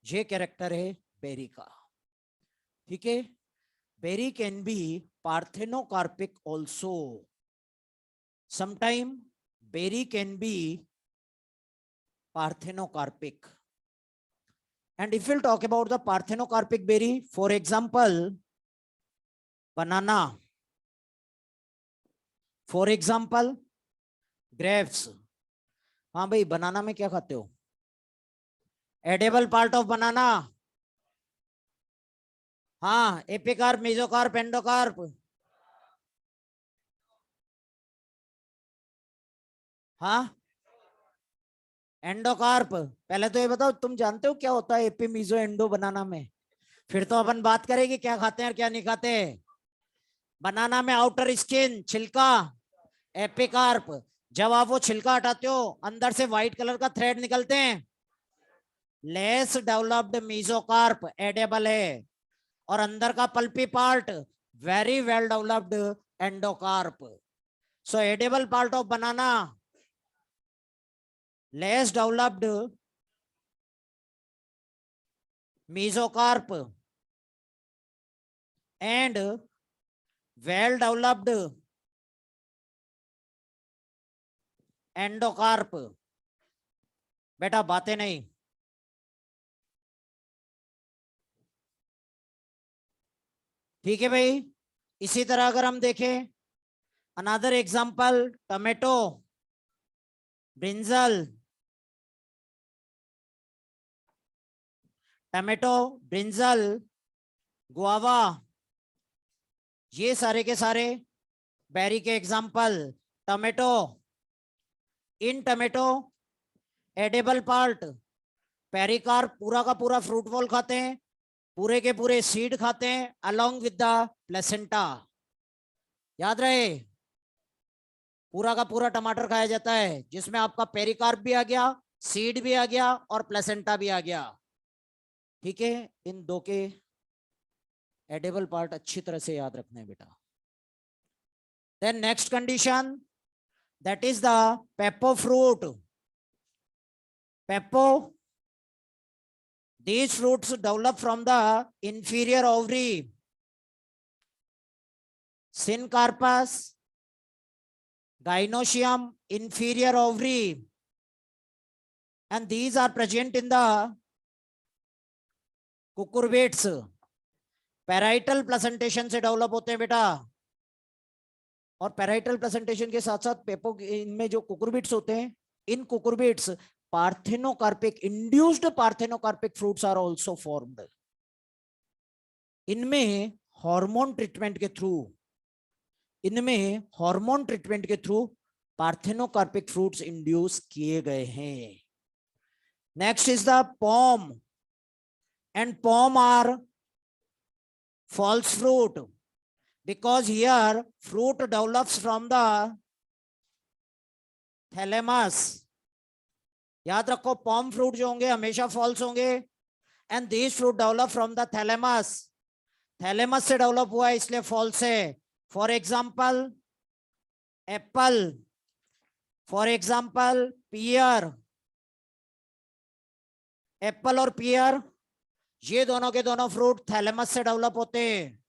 ये कैरेक्टर है बेरी का। ठीक है, berry can be parthenocarpic also, sometime berry can be parthenocarpic. And if we'll talk about the parthenocarpic berry, for example, banana, for example, grapes। हाँ भाई, बनाना में क्या खाते हो? एडेबल पार्ट ऑफ बनाना, हाँ, एपिकार्प, मेसोकार्प, एंडोकार्प। हाँ, एंडोकार्प। पहले तो ये बताओ, तुम जानते हो क्या होता है एपी, मीजो, एंडो बनाना में? फिर तो अपन बात करेंगे क्या खाते हैं और क्या नहीं खाते। बनाना में आउटर स्किन, छिलका, एपिकार्प। जब आप वो छिलका हटाते हो, अंदर से व्हाइट कलर का थ्रेड निकलते हैं, लेस डेवलप्ड मीजोकार्प, एडेबल है। और अंदर का pulpy part, very well developed endocarp. So edible part of banana, less developed mesocarp and well developed endocarp. बेटा बातें नहीं, ठीक है भाई। इसी तरह अगर हम देखें another example, tomato, brinjal, tomato, brinjal, guava, ये सारे के सारे बेरी के एग्जांपल। टमेटो, इन टमेटो एडेबल पार्ट, पेरिकार्प पूरा का पूरा फ्रूट बॉल खाते हैं, पूरे के पूरे सीड खाते हैं अलोंग विद द प्लेसेंटा। याद रहे, पूरा का पूरा टमाटर खाया जाता है जिसमें आपका पेरिकार्प भी आ गया, सीड भी आ गया और प्लेसेंटा भी आ गया। ठीक है, इन दो के एडेबल पार्ट अच्छी तरह से याद रखना है बेटा। Then next condition, that is the pepo fruit. Pepo, these fruits develop from the inferior ovary. Syncarpus, gynoecium, inferior ovary. And these are present in the cucurbites. Parietal placentation से develop होते हैं बेटा, और पैराइटल प्लेसेंटेशन के साथ साथ पेपो इनमें जो कुकुरबिट्स होते हैं, इन cucurbits parthenocarpic, induced parthenocarpic fruits are also formed. इनमें हार्मोन ट्रीटमेंट के थ्रू पार्थेनोकार्पिक फ्रूट्स इंड्यूस किए गए हैं. Next is the pome, and pome are false fruit, because here fruit develops from the thalamus. याद रखो, पॉम फ्रूट जो होंगे हमेशा फॉल्स होंगे, and this fruit develop from the thalamus. Thalamus से डेवलप हुआ है इसलिए फॉल्स है. For example apple, for example pear. Apple और पियर ये दोनों के दोनों फ्रूट थैलेमस से डेवलप होते हैं,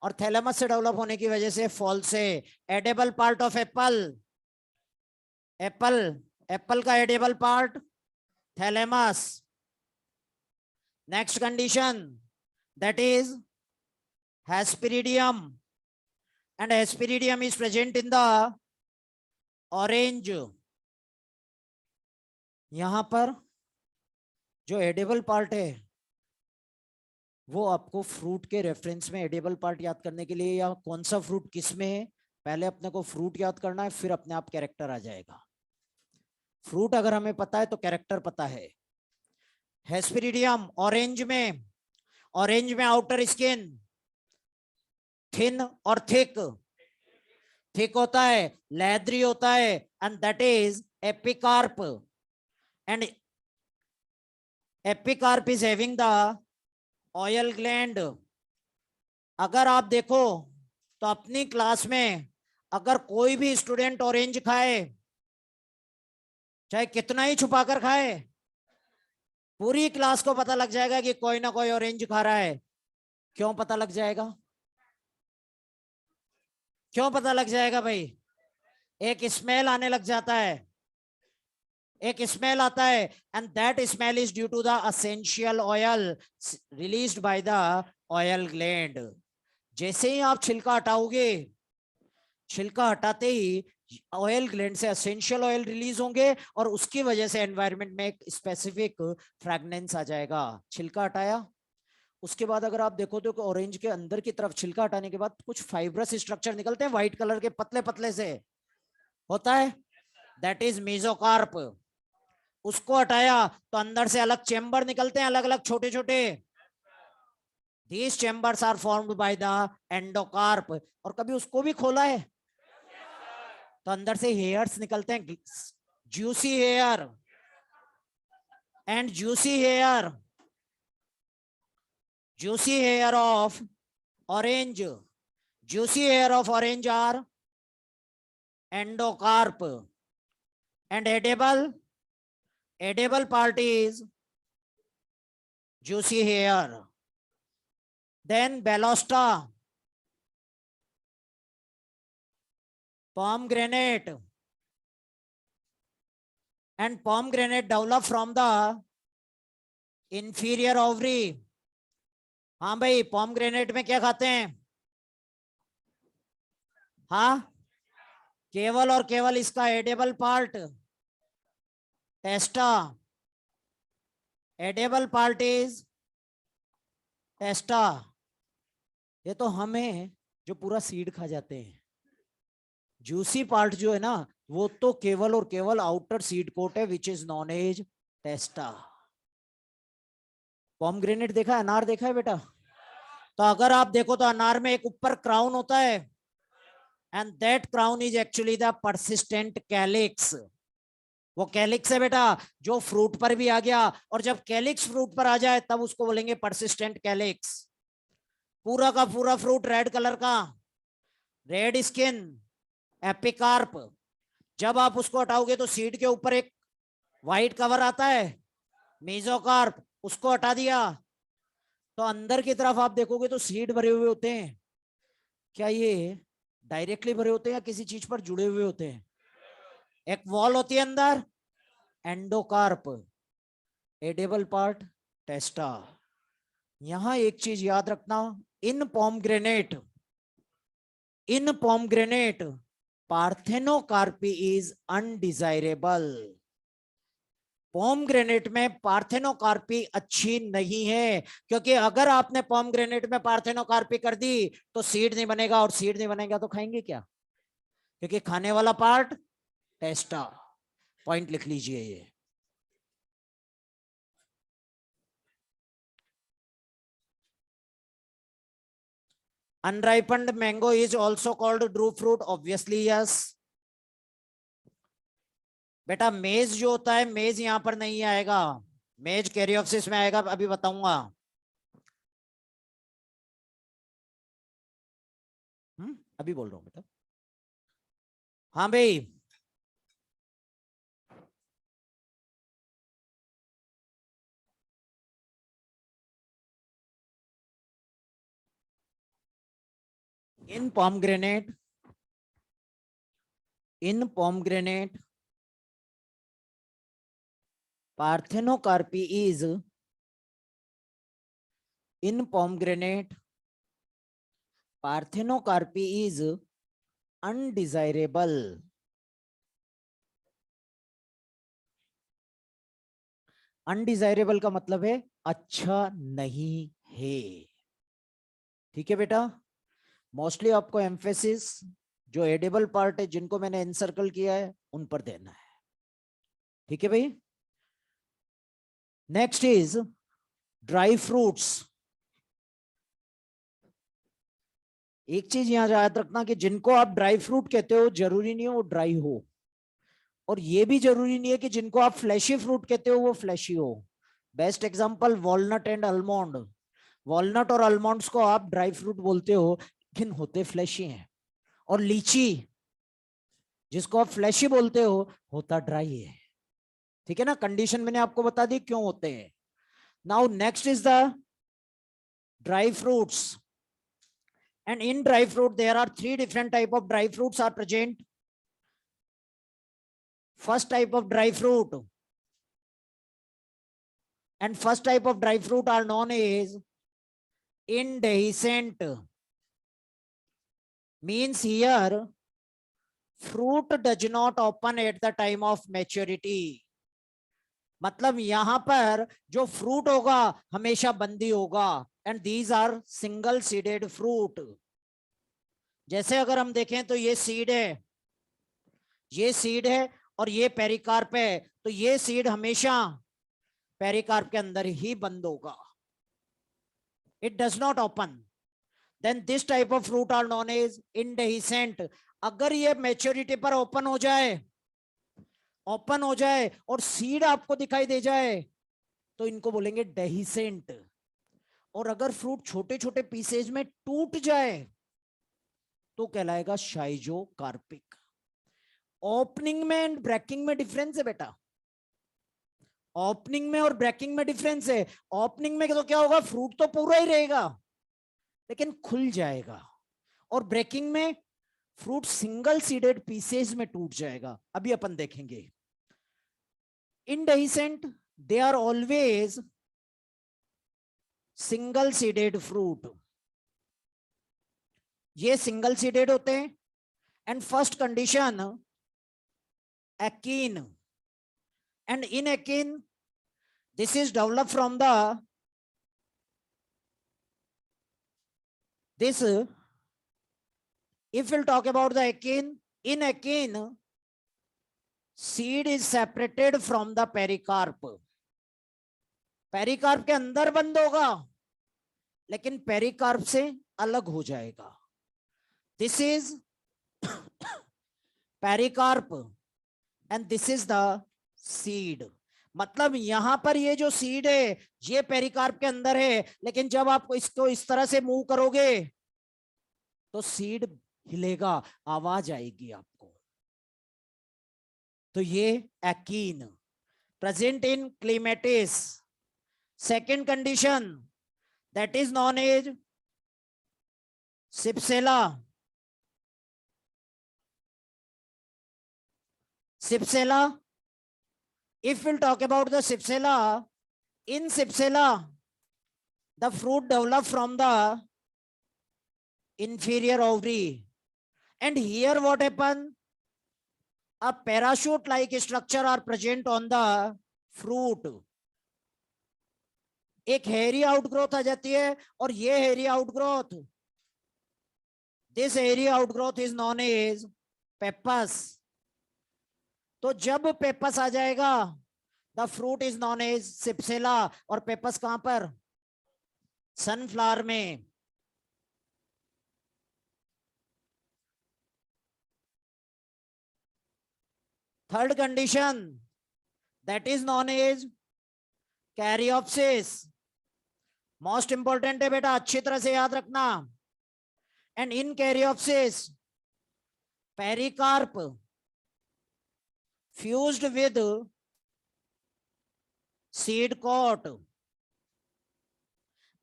और थैलेमस से डेवलप होने की वजह से फॉल्स है. Edible part of apple, apple का edible part thalamus. Next condition, that is hesperidium, and hesperidium is present in the orange. यहां पर जो एडेबल पार्ट है वो आपको फ्रूट के रेफरेंस में एडेबल पार्ट याद करने के लिए, या कौन सा फ्रूट किस में है, पहले अपने को फ्रूट याद करना है, फिर अपने आप कैरेक्टर आ जाएगा. फ्रूट अगर हमें पता है तो कैरेक्टर पता है. हेस्पेरिडियम ऑरेंज में आउटर स्किन थिन और थिक होता है, लेदरी होता है, and that is epicarp. And epicarp is having the oil gland. अगर आप देखो तो अपनी क्लास में अगर कोई भी स्टूडेंट ऑरेंज खाए, चाहे कितना ही छुपा कर खाए, पूरी क्लास को पता लग जाएगा कि कोई ना कोई ऑरेंज खा रहा है. क्यों पता लग जाएगा? क्यों पता लग जाएगा भाई? एक स्मेल आने लग जाता है, एक स्मेल आता है, and that smell is due to the essential oil released by the oil gland. जैसे ही आप छिलका हटाओगे, छिलका हटाते ही ऑयल ग्लैंड से एसेंशियल ऑयल रिलीज होंगे, और उसकी वजह से एनवायरनमेंट में एक स्पेसिफिक फ्रैग्रेंस आ जाएगा. छिलका हटाया, उसके बाद अगर आप देखो तो ऑरेंज के अंदर की तरफ छिलका हटाने के बाद कुछ फाइब्रस स्ट्रक्चर निकलते हैं व्हाइट कलर के, पतले पतले से होता है, दैट इज मेसोकार्प. उसको हटाया तो अंदर से अलग चेंबर निकलते हैं, अलग अलग छोटे छोटे. These chambers are formed by the endocarp. और कभी उसको भी खोला है तो अंदर से हेयर्स निकलते हैं, juicy hair. And juicy hair of orange, are endocarp. And edible part is juicy hair. Then Balosta, pomegranate, and pomegranate develop from the inferior ovary. हाँ भाई, pomegranate में क्या खाते हैं? हाँ, केवल और केवल इसका edible part testa. Edible part is testa. ये तो हमें जो पूरा सीड खा जाते हैं, जूसी पार्ट जो है ना, वो तो केवल और केवल आउटर सीड कोट है, which is known as testa. Pomegranate देखा है, अनार देखा है बेटा? तो अगर आप देखो तो अनार में एक ऊपर क्राउन होता है, and that crown is actually the persistent calyx. वो कैलिक्स है बेटा जो फ्रूट पर भी आ गया, और जब कैलिक्स फ्रूट पर आ जाए तब उसको बोलेंगे परसिस्टेंट कैलिक्स. पूरा का पूरा फ्रूट रेड कलर का, रेड स्किन, एपिकार्प, जब आप उसको हटाओगे तो सीड के ऊपर एक व्हाइट कवर आता है, मेसोकार्प, उसको हटा दिया तो अंदर की तरफ आप देखोगे तो सीड भरे हुए होते हैं। क्या ये डायरेक्टली भरे होते हैं या किसी चीज पर जुड़े हुए होते हैं? एक वॉल होती है अंदर, एंडोकार्प, एडेबल पार्ट, टेस्टा। यहां एक चीज याद रखना, in pomegranate parthenocarpy is undesirable. Pomegranate में पार्थेनोकार्पी अच्छी नहीं है, क्योंकि अगर आपने पोमग्रेनेट में पार्थेनोकार्पी कर दी तो सीड नहीं बनेगा, और सीड नहीं बनेगा तो खाएंगे क्या? क्योंकि खाने वाला पार्ट टेस्टा। पॉइंट लिख लीजिए ये। Unripened mango is also called drupe fruit, obviously yes. बेटा मेज जो होता है, मेज यहां पर नहीं आएगा, मेज कैरियोप्सिस में आएगा, अभी बताऊंगा। अभी बोल रहा हूं बेटा। हाँ भाई, इन pomegranate, parthenocarpy is, in pomegranate parthenocarpy is undesirable। Undesirable का मतलब है अच्छा नहीं है। ठीक है बेटा, मोस्टली आपको एम्फेसिस जो एडिबल पार्ट है जिनको मैंने एनसर्कल किया है उन पर देना है। ठीक है भाई। Next is dry fruits. एक चीज यहां याद रखना कि जिनको आप ड्राई फ्रूट कहते हो जरूरी नहीं है वो ड्राई हो, और ये भी जरूरी नहीं है कि जिनको आप फ्लैशी फ्रूट कहते हो वो फ्लैशी हो। Best example walnut and almond. Walnut और आलमंड्स को आप ड्राई फ्रूट बोलते हो लेकिन होते फ्लैशी हैं, और लीची जिसको आप फ्लैशी बोलते हो होता ड्राई है। ठीक है ना, कंडीशन मैंने आपको बता दी क्यों होते हैं। Now next is the dry fruits, and in dry fruit there are three different type of dry fruits are present. First type of dry fruit are known as indehiscent, means here fruit does not open at the time of maturity। मतलब यहां पर जो fruit होगा हमेशा बंदी होगा, and these are single seeded fruit. जैसे अगर हम देखें तो ये सीड है, ये सीड है और ये पेरिकार्प है, तो ये सीड हमेशा पेरिकार्प के अंदर ही बंद होगा, it does not open. Then this type of fruit are known as indehiscent. अगर ये मैच्योरिटी पर ओपन हो जाए और सीड आपको दिखाई दे जाए तो इनको बोलेंगे डेहिसेंट। और अगर फ्रूट छोटे छोटे पीसेज में टूट जाए तो कहलाएगा शाइजोकार्पिक। ओपनिंग में एंड ब्रेकिंग में डिफरेंस है बेटा, ओपनिंग में और ब्रेकिंग में डिफरेंस है। ओपनिंग में तो क्या होगा, फ्रूट तो पूरा ही रहेगा लेकिन खुल जाएगा, और ब्रेकिंग में फ्रूट सिंगल सीडेड पीसेज में टूट जाएगा। अभी अपन देखेंगे। Indehiscent they are always single seeded fruit, ये सिंगल सीडेड होते हैं। And first condition akin, and in akin this is developed from the this if we'll talk about the akin, in akin seed is separated from the pericarp। Pericarp के अंदर बंद होगा लेकिन pericarp से अलग हो जाएगा। This is pericarp and this is the seed. मतलब यहां पर ये जो सीड है ये पेरिकार्प के अंदर है, लेकिन जब आप इसको इस तरह से मूव करोगे तो सीड हिलेगा, आवाज आएगी आपको। तो ये achene present in Clematis. Second condition that is known as Shipsela. Shipsela, if we'll talk about the Shipsela, in Shipsela the fruit develop from the inferior ovary, and here what happen, a parachute like structure are present on the fruit. एक हेरी outgrowth आ जाती है, और ये hairy outgrowth, this hairy outgrowth is known as pappus. तो जब pappus आ जाएगा, the fruit is known as cypsela. और पेपस कहां पर, सनफ्लावर में। Third condition that is known as caryopsis. Most important है बेटा, अच्छी तरह से याद रखना। And in caryopsis pericarp fused with seed coat.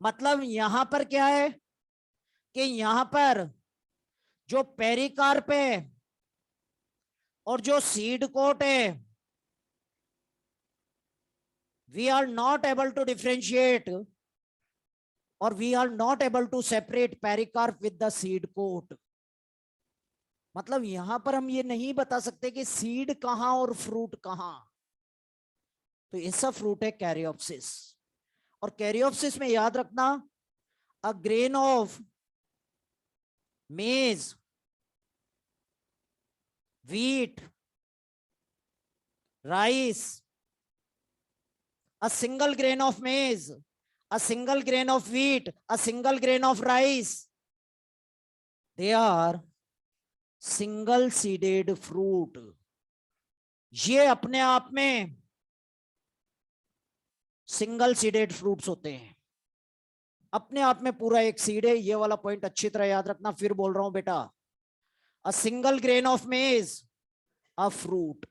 मतलब यहां पर क्या है कि यहां पर जो पेरिकार्प है और जो सीड कोट है, we are not able to differentiate or we are not able to separate pericarp with the seed coat. मतलब यहां पर हम ये नहीं बता सकते कि सीड कहां और फ्रूट कहां। तो ऐसा फ्रूट है कैरियोप्सिस। और कैरियोप्सिस में याद रखना, अ ग्रेन ऑफ मेज, wheat, rice, a single grain of maize, a single grain of wheat, a single grain of rice, they are single seeded fruit. ये अपने आप में सिंगल सीडेड फ्रूट्स होते हैं, अपने आप में पूरा एक सीड है। ये वाला पॉइंट अच्छी तरह याद रखना, फिर बोल रहा हूं बेटा, अ सिंगल ग्रेन ऑफ मेज, अ फ्रूट।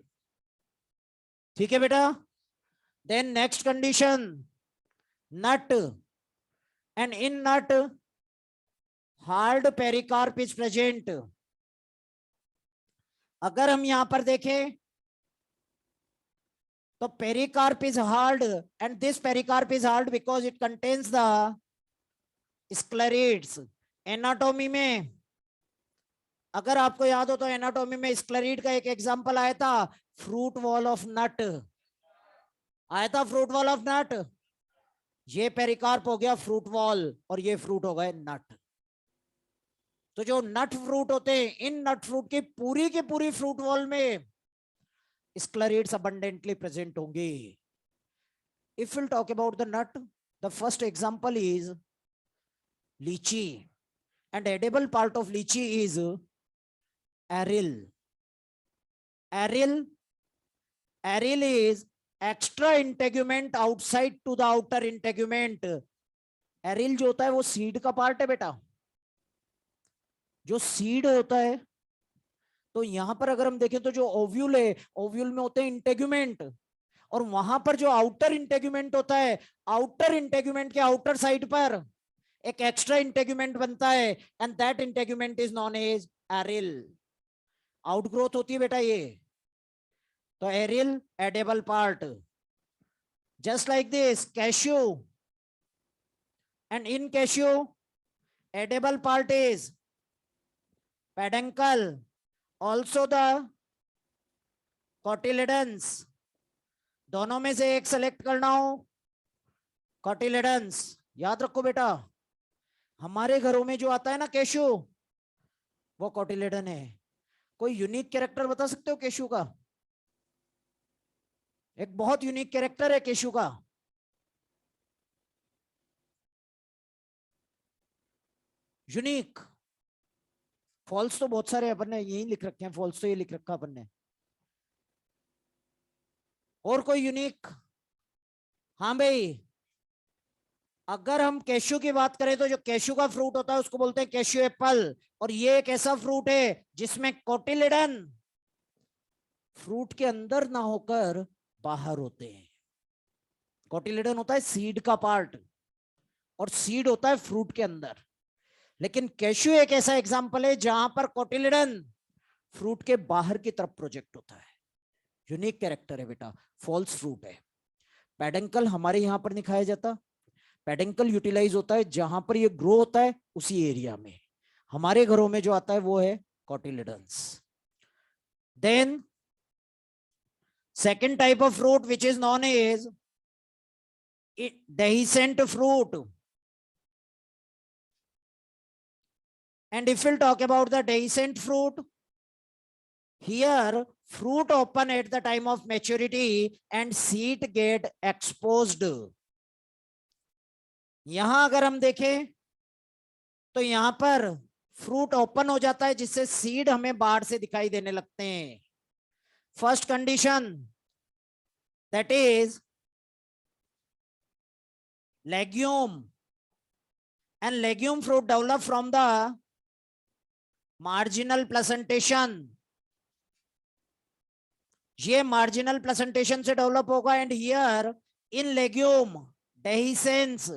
ठीक है बेटा। Then next condition, nut, and in nut hard pericarp is present. अगर हम यहां पर देखें तो pericarp is hard, and this pericarp is hard because it contains the sclereids. Anatomy में अगर आपको याद हो तो एनाटॉमी में स्क्लेरिड का एक एग्जांपल आया था, फ्रूट वॉल ऑफ नट आया था, फ्रूट वॉल ऑफ नट। ये पेरिकार्प हो गया फ्रूट वॉल, और ये फ्रूट हो गए नट। तो जो नट फ्रूट होते हैं, इन नट फ्रूट की पूरी फ्रूट वॉल में स्क्लेरिड्स abundantly present होंगे। If we'll talk about the nut, the first example is lychee, and edible part of lychee is aril. Aril is extra integument outside to the outer integument. aril जो होता है वो seed का part है बेटा, जो seed होता है। तो यहां पर अगर हम देखें तो जो ओव्यूल है, ओव्यूल में होते हैं इंटेग्यूमेंट, और वहां पर जो आउटर इंटेग्यूमेंट होता है, आउटर इंटेग्यूमेंट के आउटर साइड पर एक एक्स्ट्रा इंटेग्यूमेंट बनता है, and that integument is known as aril. Outgrowth होती है बेटा ये। तो aril edible part, just like this cashew, and in cashew edible part is peduncle, also the cotyledons. दोनों में से एक सेलेक्ट करना हो, कॉटिलेडन्स। याद रखो बेटा, हमारे घरों में जो आता है ना केशु, वो कॉटिलेडन है। कोई यूनिक कैरेक्टर बता सकते हो केशु का? एक बहुत यूनिक कैरेक्टर है केशु का। यूनिक फॉल्स तो बहुत सारे अपन ने यही लिख रखे हैं, फॉल्स तो ये लिख रखा अपन ने। और कोई यूनिक? हाँ भाई, अगर हम कैश्यू की बात करें तो जो कैश्यू का फ्रूट होता है उसको बोलते हैं कैश्यू एप्पल, और ये एक ऐसा फ्रूट है जिसमें कोटिलिडन फ्रूट के अंदर ना होकर बाहर होते हैं। कोटिलिडन होता है सीड का पार्ट और सीड होता है फ्रूट के अंदर, लेकिन कैश्यू एक ऐसा एग्जांपल है जहां पर कोटिलिडन फ्रूट के बाहर की तरफ प्रोजेक्ट होता है। यूनिक कैरेक्टर है बेटा, फॉल्स फ्रूट है। पेडंकल हमारे यहां पर नहीं खाया जाता, पेडंकल यूटिलाइज होता है जहां पर ये ग्रो होता है उसी एरिया में। हमारे घरों में जो आता है वो है cotyledons. Then second type of fruit which is known as dehiscent fruit. And if we'll talk about the dehiscent fruit, here fruit open at the time of maturity and seed get exposed. यहां अगर हम देखें तो यहां पर fruit open हो जाता है जिससे सीड हमें बाहर से दिखाई देने लगते हैं। First condition that is legume, and legume fruit develop from the marginal placentation. ये marginal placentation से डेवलप होगा, and here in legume dehiscence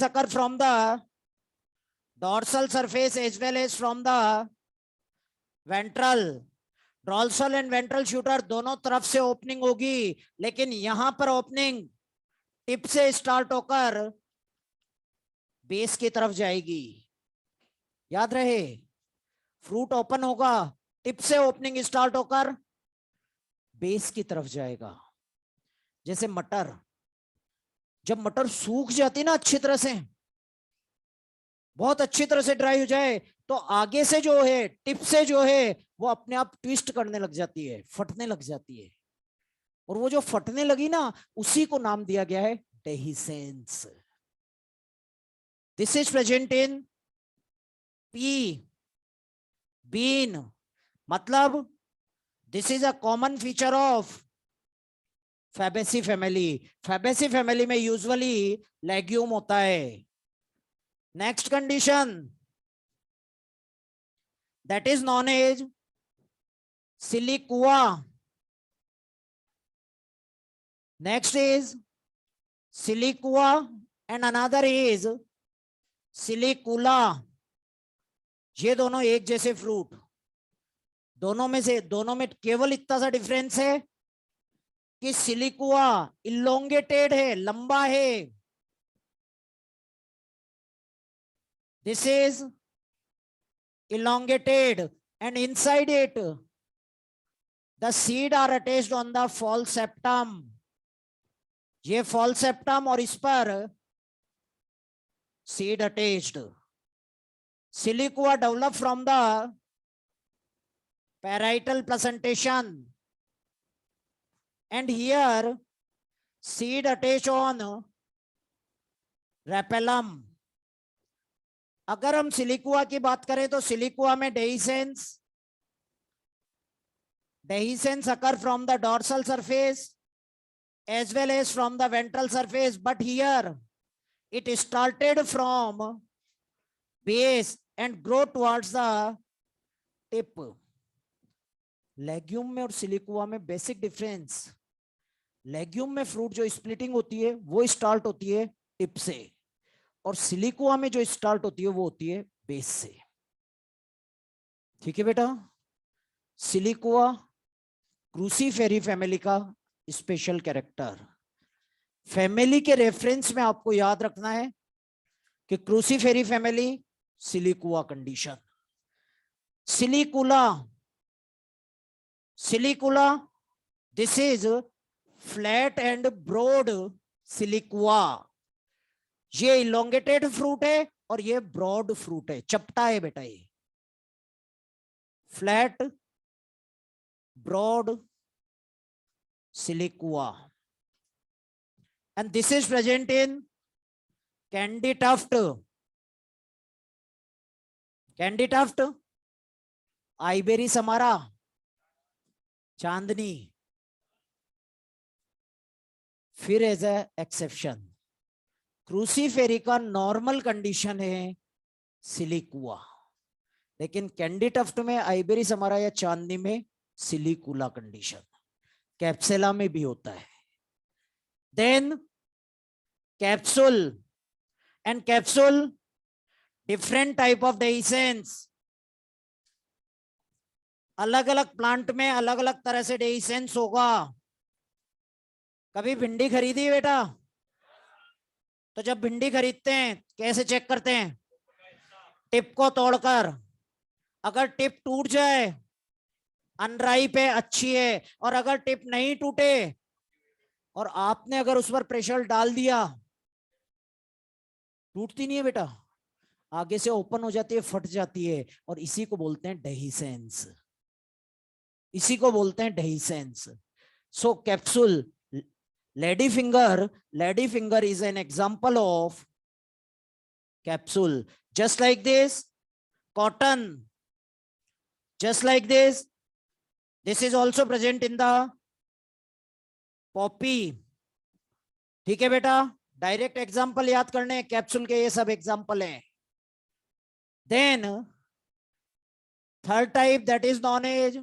occur from the dorsal surface as well as from the ventral. Dorsal and ventral shooter दोनों तरफ से opening होगी, लेकिन यहां पर ओपनिंग टिप से स्टार्ट होकर बेस की तरफ जाएगी। याद रहे, फ्रूट ओपन होगा, टिप से ओपनिंग स्टार्ट होकर बेस की तरफ जाएगा। जैसे मटर, जब मटर सूख जाती ना अच्छी तरह से, बहुत अच्छी तरह से ड्राई हो जाए, तो आगे से जो है टिप से जो है वो अपने आप ट्विस्ट करने लग जाती है, फटने लग जाती है, और वो जो फटने लगी ना उसी को नाम दिया गया है dehiscence. This is present in pea, bean, मतलब this is a common feature of Fabaceae family. Fabaceae family में usually legume होता है। Next condition that is known as Siliqua. Next is Siliqua and another is Silicula. ये दोनों एक जैसे fruit, दोनों में केवल इतना सा डिफरेंस है कि सिलिकुआ इलोंगेटेड है, लंबा है। This is elongated and inside it the seed are attached on the false septum. ये false septum और इस पर seed attached. Siliqua develop from the parietal placentation and here seed attached on rapellum. अगर हम siliqua की बात करें तो सिलिकुआ में dehiscence occur from the dorsal surface as well as from the ventral surface, but here it started from base and grow towards the tip. Legume में और siliqua में बेसिक डिफरेंस, लेग्यूम में fruit जो splitting होती है वो start होती है टिप से, और सिलिकुआ में जो स्टार्ट होती है वो होती है बेस से। ठीक है बेटा, सिलिकुआ क्रूसीफेरी फैमिली का स्पेशल कैरेक्टर। फैमिली के रेफरेंस में आपको याद रखना है कि Cruciferae family, siliqua condition. Silicula this is flat and broad siliqua. ये इलोंगेटेड फ्रूट है और ये ब्रॉड फ्रूट है, चपटा है बेटा। ये flat broad siliqua, and this is present in candy tuft, iberis amara, चांदनी। फिर एज ए एक्सेप्शन क्रूसीफेरी का नॉर्मल कंडीशन है सिलिकुआ, लेकिन कैंडिटफ्ट में, आइबेरिस हमारा या चांदनी में सिलिकुला कंडीशन, कैप्सुला में भी होता है। Then capsule, and capsule different type of dehiscence, अलग अलग प्लांट में अलग अलग तरह से डेhiscence होगा। कभी भिंडी खरीदी है बेटा? तो जब भिंडी खरीदते हैं कैसे चेक करते हैं? टिप को तोड़कर, अगर टिप टूट जाए अनराइप है, अच्छी है, और अगर टिप नहीं टूटे और आपने अगर उस पर प्रेशर डाल दिया, टूटती नहीं है बेटा, आगे से ओपन हो जाती है, फट जाती है, और इसी को बोलते हैं डेhiscence, इसी को बोलते हैं dehiscence. So capsule, lady finger is an example of capsule, just like this. Cotton, just like this is also present in the poppy। ठीक है बेटा, डायरेक्ट एग्जांपल याद करने, कैप्सूल के ये सब एग्जांपल हैं। Then third type, that is known as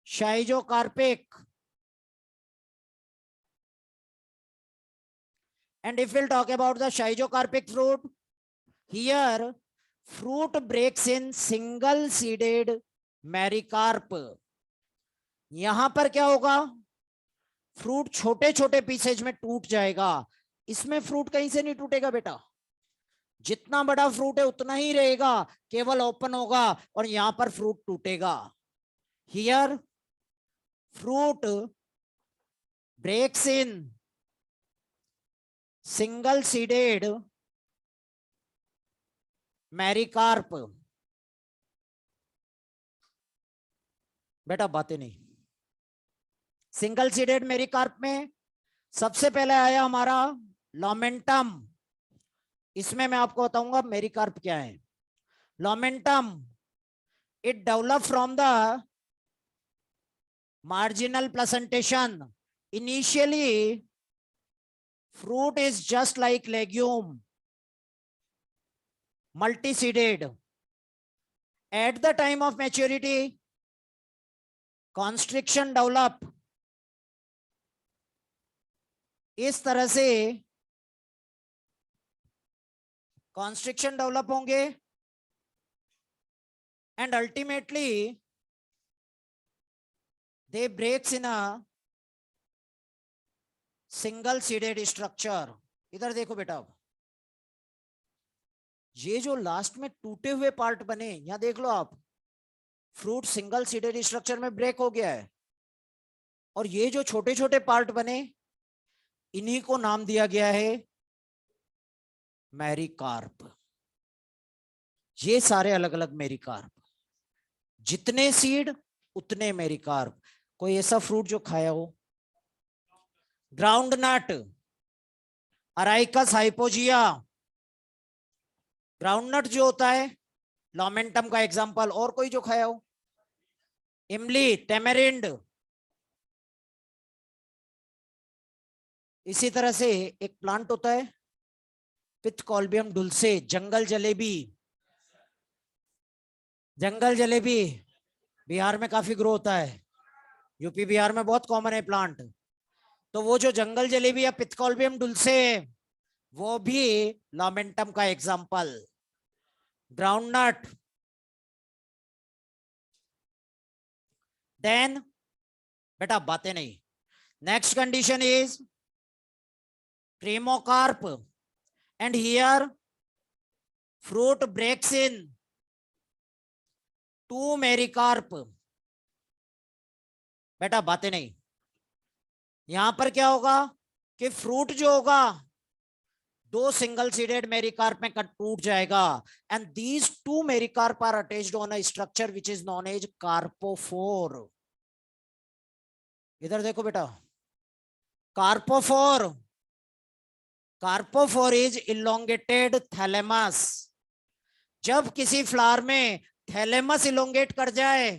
schizocarpic. And if we'll talk about the schizocarpic fruit, here fruit breaks in single seeded मेरिकार्प। यहां पर क्या होगा? फ्रूट छोटे छोटे पीसेज में टूट जाएगा। इसमें फ्रूट कहीं से नहीं टूटेगा बेटा, जितना बड़ा फ्रूट है उतना ही रहेगा, केवल ओपन होगा और यहां पर फ्रूट टूटेगा। Here fruit breaks in single seeded mericarp. बेटा बातें नहीं, सिंगल सीडेड मैरिकार्प में सबसे पहले आया हमारा लॉमेंटम। इसमें मैं आपको बताऊंगा मैरिकार्प क्या है। Lomentum, it develop from the marginal placentation. Initially fruit is just like legume, multi-seeded. At the time of maturity, constriction develop। इस तरह से constriction develop होंगे and ultimately they breaks in a single seeded structure. इधर देखो बेटा, ये जो last में टूटे हुए पार्ट बने, यहां देख लो आप, फ्रूट सिंगल सीडेड स्ट्रक्चर में ब्रेक हो गया है, और ये जो छोटे छोटे पार्ट बने, इन्हीं को नाम दिया गया है मैरिकार्प। ये सारे अलग अलग मैरिकार्प, जितने सीड उतने मैरिकार्प। कोई ऐसा फ्रूट जो खाया हो? Ground nut, Arachis hypogaea. Ground nut जो होता है लॉमेंटम का एग्जांपल। और कोई जो खाया हो? इमली, टेमेरिंड। इसी तरह से एक प्लांट होता है पिथकॉल्बियम डुल्से, जंगल जलेबी। जंगल जलेबी बिहार में काफी ग्रो होता है, यूपी बिहार में बहुत कॉमन है प्लांट। तो वो जो जंगल जलेबी या पिथकॉल्बियम डुल्से, वो भी लॉमेंटम का एग्जांपल। ग्राउंडनट। देन बेटा बातें नहीं, next condition is cremocarp, and here fruit breaks in two mericarp. बेटा बातें नहीं, यहां पर क्या होगा कि फ्रूट जो होगा दो सिंगल सीडेड मेरिकार्प में टूट जाएगा, and these two mericarp are attached on a structure which is known as carpophore. इधर देखो बेटा, carpophore, carpophore is elongated thalamus. जब किसी फ्लावर में थैलेमस इलोंगेट कर जाए,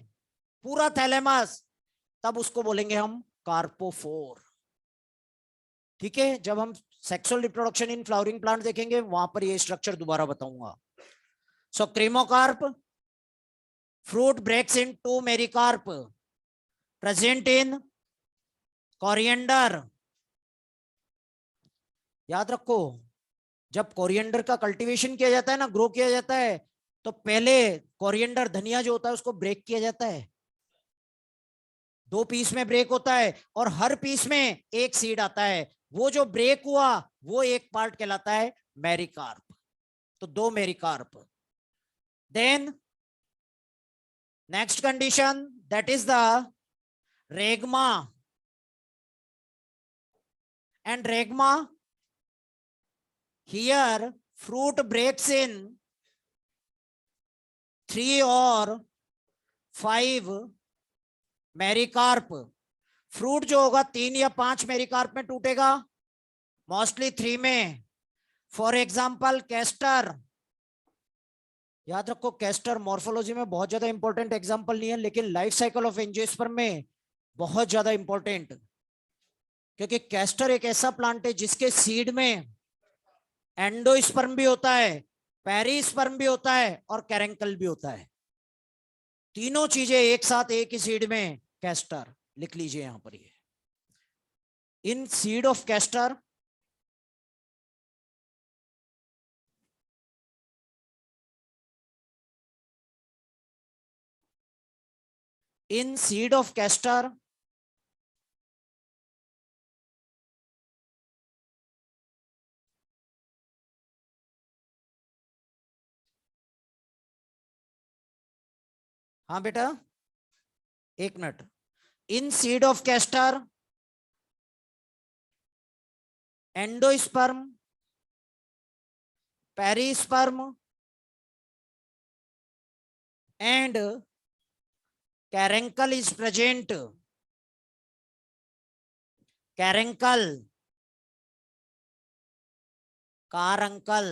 पूरा थैलेमस, तब उसको बोलेंगे हम कार्पोफोर। ठीक है, जब हम sexual reproduction in flowering plant देखेंगे, वहां पर ये स्ट्रक्चर दोबारा बताऊंगा. सो क्रीमोकार्प, fruit breaks in two मेरिकार्प, present in coriander. याद रखो, जब कोरिएंडर का कल्टीवेशन किया जाता है ना, ग्रो किया जाता है, तो पहले कोरिएंडर धनिया जो होता है उसको ब्रेक किया जाता है. 2 पीस में ब्रेक होता है और हर पीस में एक सीड आता है. वो जो ब्रेक हुआ वो एक पार्ट कहलाता है मेरिकार्प. तो 2 mericarp. Then next condition, that is the regma. And regma, here fruit breaks in 3 or 5 mericarp. Fruit जो होगा 3 या 5 मेरिकार्प में टूटेगा, मोस्टली 3 में. For example castor. याद रखो, कैस्टर मॉर्फोलॉजी में बहुत ज्यादा इंपॉर्टेंट एग्जाम्पल नहीं है, लेकिन लाइफ साइकिल ऑफ एंजियोस्पर्म में बहुत ज्यादा इंपॉर्टेंट, क्योंकि कैस्टर एक ऐसा प्लांट है जिसके सीड में एंडोस्पर्म भी होता है, पेरिस्पर्म भी होता है और कैरेंकल भी होता है. तीनों चीजें एक साथ एक ही सीड में. कैस्टर लिख लीजिए यहां पर. ये in seed of castor in seed of castor हाँ बेटा, एक minute. In seed of castor endosperm, perisperm and caruncle is present. Caruncle, caruncle,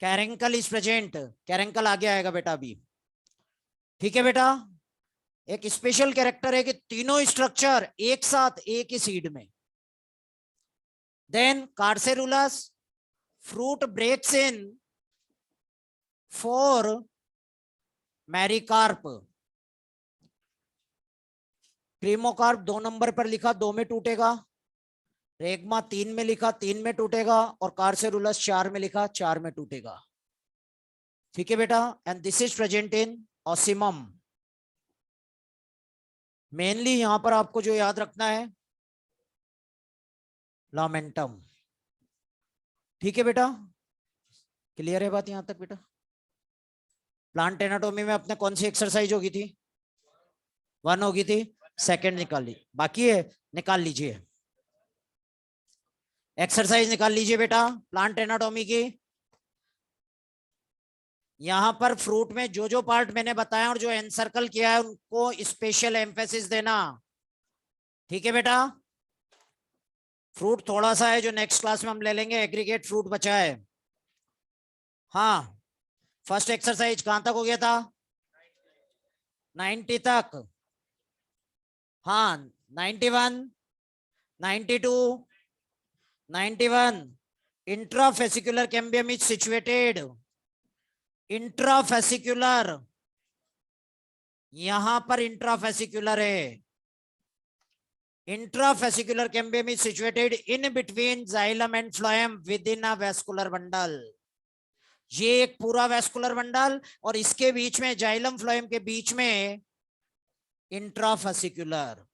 caruncle is present. caruncle आगे आएगा बेटा अभी. ठीक है बेटा, एक स्पेशल कैरेक्टर है कि तीनों स्ट्रक्चर एक साथ एक ही सीड में. देन कार्सेरुलस, फ्रूट ब्रेक्स इन 4 मेरिकार्प. क्रीमोकार्प 2 नंबर पर लिखा, 2 में टूटेगा. रेगमा 3 में लिखा, 3 में टूटेगा. और कार्सेरुलस 4 में लिखा, 4 में टूटेगा. ठीक है बेटा. And this is present in Ocimum. Mainly यहां पर आपको जो याद रखना है, लामेंटम. ठीक है बेटा, क्लियर है बात यहां तक बेटा? प्लांट एनाटोमी में अपने कौन सी एक्सरसाइज होगी थी? 1 होगी थी. सेकंड निकाल ली, बाकी है, निकाल लीजिए. एक्सरसाइज निकाल लीजिए बेटा प्लांट एनाटोमी की. यहां पर फ्रूट में जो जो पार्ट मैंने बताया और जो एनसर्कल किया है उनको स्पेशल एम्फेसिस देना. ठीक है बेटा. फ्रूट थोड़ा सा है जो नेक्स्ट क्लास में हम ले लेंगे. एग्रीगेट फ्रूट बचा है. हाँ, फर्स्ट एक्सरसाइज कहां तक हो गया था? 90 तक. हाँ, 91, 92, 91. Intrafascicular cambium is situated. Intrafascicular, यहां पर इंट्राफेसिकुलर है. Intrafascicular cambium is situated in between xylem and phloem with in a vascular bundle. ये एक पूरा वेस्कुलर बंडल और इसके बीच में जाइलम फ्लोएम के बीच में इंट्राफेसिकुलर.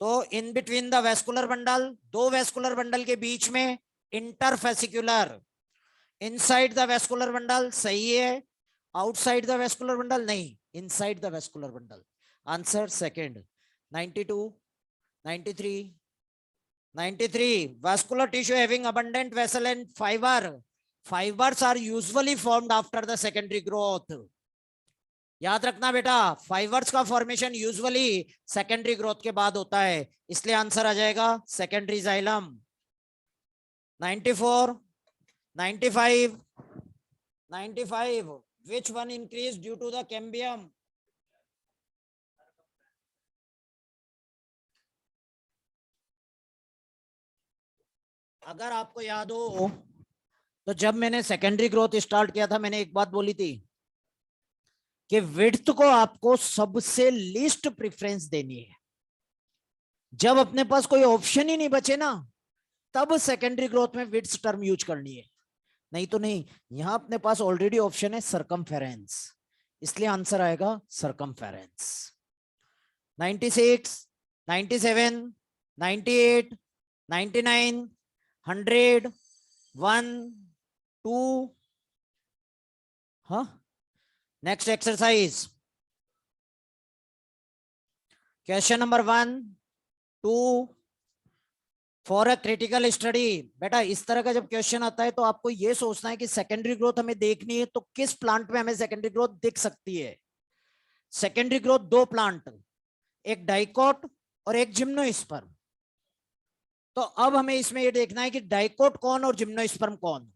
तो in between the vascular bundle, 2 vascular bundle के बीच में interfascicular. Inside the vascular bundle सही है, आउटसाइड द वेस्कुलर बंडल नहीं, inside the vascular bundle. Answer second. 92, 93, 93. vascular tissue having abundant vessel and fiber. Fibers are usually formed after the secondary growth. याद रखना बेटा, fibres का formation usually secondary growth के बाद होता है, इसलिए आंसर आ जाएगा secondary xylem. 94, 95, 95. Which one increased due to the cambium? अगर आपको याद हो तो जब मैंने सेकेंडरी ग्रोथ स्टार्ट किया था, मैंने एक बात बोली थी कि विड्थ को आपको सबसे लीस्ट प्रेफरेंस देनी है। जब अपने पास कोई ऑप्शन ही नहीं बचे ना, तब सेकेंडरी ग्रोथ में विड्थ टर्म यूज करनी है, नहीं तो नहीं। यहां अपने पास ऑलरेडी ऑप्शन है सरकमफेरेंस, इसलिए आंसर आएगा सरकमफेरेंस। 96, 97, 98, 99, 100, 1, 2। हाँ, next exercise, question number 1, 2 for a critical study. बेटा इस तरह का जब क्वेश्चन आता है तो आपको ये सोचना है कि सेकेंडरी ग्रोथ हमें देखनी है, तो किस प्लांट में हमें सेकेंडरी ग्रोथ दिख सकती है। सेकेंडरी ग्रोथ दो प्लांट, एक डाइकोट और एक जिम्नोस्पर्म। तो अब हमें इसमें ये देखना है कि डाइकोट कौन और जिम्नोस्पर्म कौन।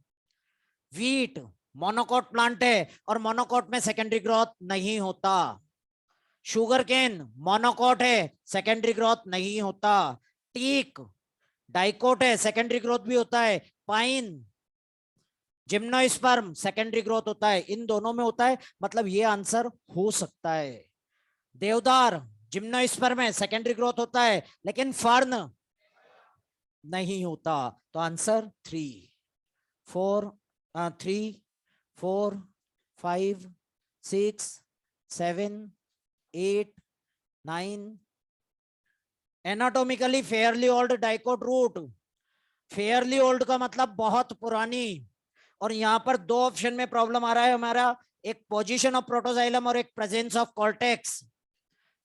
वीट मोनोकोट प्लांट है और मोनोकोट में सेकेंडरी ग्रोथ नहीं होता। शुगर केन मोनोकोट है, सेकेंडरी ग्रोथ नहीं होता। टीक डाइकोट है, सेकेंडरी ग्रोथ भी होता है। पाइन जिम्नोस्पर्म सेकेंडरी ग्रोथ होता है, इन दोनों में होता है, मतलब ये आंसर हो सकता है। देवदार जिम्नोस्पर्म में सेकेंडरी ग्रोथ होता है, लेकिन फर्न नहीं होता। तो answer 3, 4, 3, 4, 5, 6, 7, 8, 9। Anatomically fairly old dicot root. Fairly old का मतलब बहुत पुरानी, और यहां पर दो ऑप्शन में प्रॉब्लम आ रहा है हमारा, एक पोजीशन ऑफ प्रोटोजाइलम और एक प्रेजेंस ऑफ कॉर्टेक्स।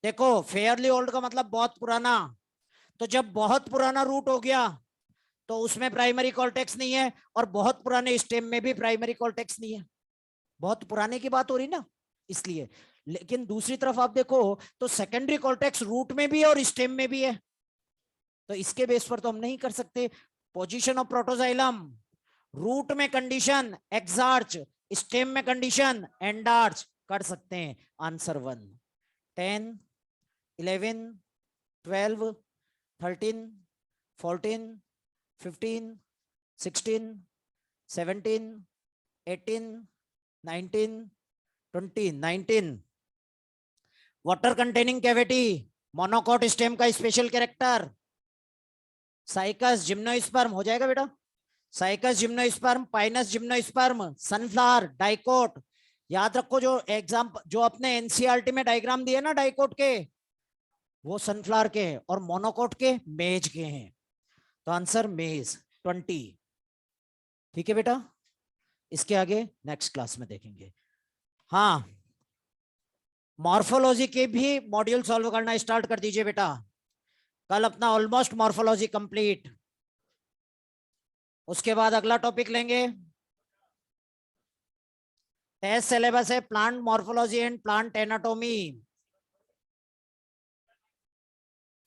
देखो फेयरली ओल्ड का मतलब बहुत पुराना, तो जब बहुत पुराना रूट हो गया तो उसमें प्राइमरी कॉर्टेक्स नहीं है, और बहुत पुराने स्टेम में भी प्राइमरी कॉर्टेक्स नहीं है, बहुत पुराने की बात हो रही ना, इसलिए। लेकिन दूसरी तरफ आप देखो तो सेकेंडरी कॉर्टेक्स रूट में भी है और स्टेम में भी है, तो इसके बेस पर तो हम नहीं कर सकते। पोजीशन ऑफ प्रोटोजाइलम, रूट में कंडीशन एक्सार्च, स्टेम में कंडीशन एंडार्च, कर सकते हैं। Answer 1। 10, 11, 12, 13, 14, 15, 16, 17, 18, 19, 20, 19। Water containing cavity, monocot stem का स्पेशल कैरेक्टर, साइकस जिम्नोस्पर्म हो जाएगा बेटा। Cycas gymnosperm, Pinus gymnosperm, sunflower, dicot. याद रखो जो एग्जाम जो अपने एनसीईआरटी में डायग्राम दिए ना डाइकोट के, वो सनफ्लावर के हैं, और मोनोकोट के मेज के हैं। तो आंसर मेज 20। ठीक है बेटा, इसके आगे नेक्स्ट क्लास में देखेंगे। हाँ, मॉर्फोलॉजी के भी मॉड्यूल सॉल्व करना स्टार्ट कर दीजिए बेटा, कल अपना ऑलमोस्ट मॉर्फोलॉजी कंप्लीट। उसके बाद अगला टॉपिक लेंगे, टेस्ट सिलेबस है plant morphology and plant anatomy.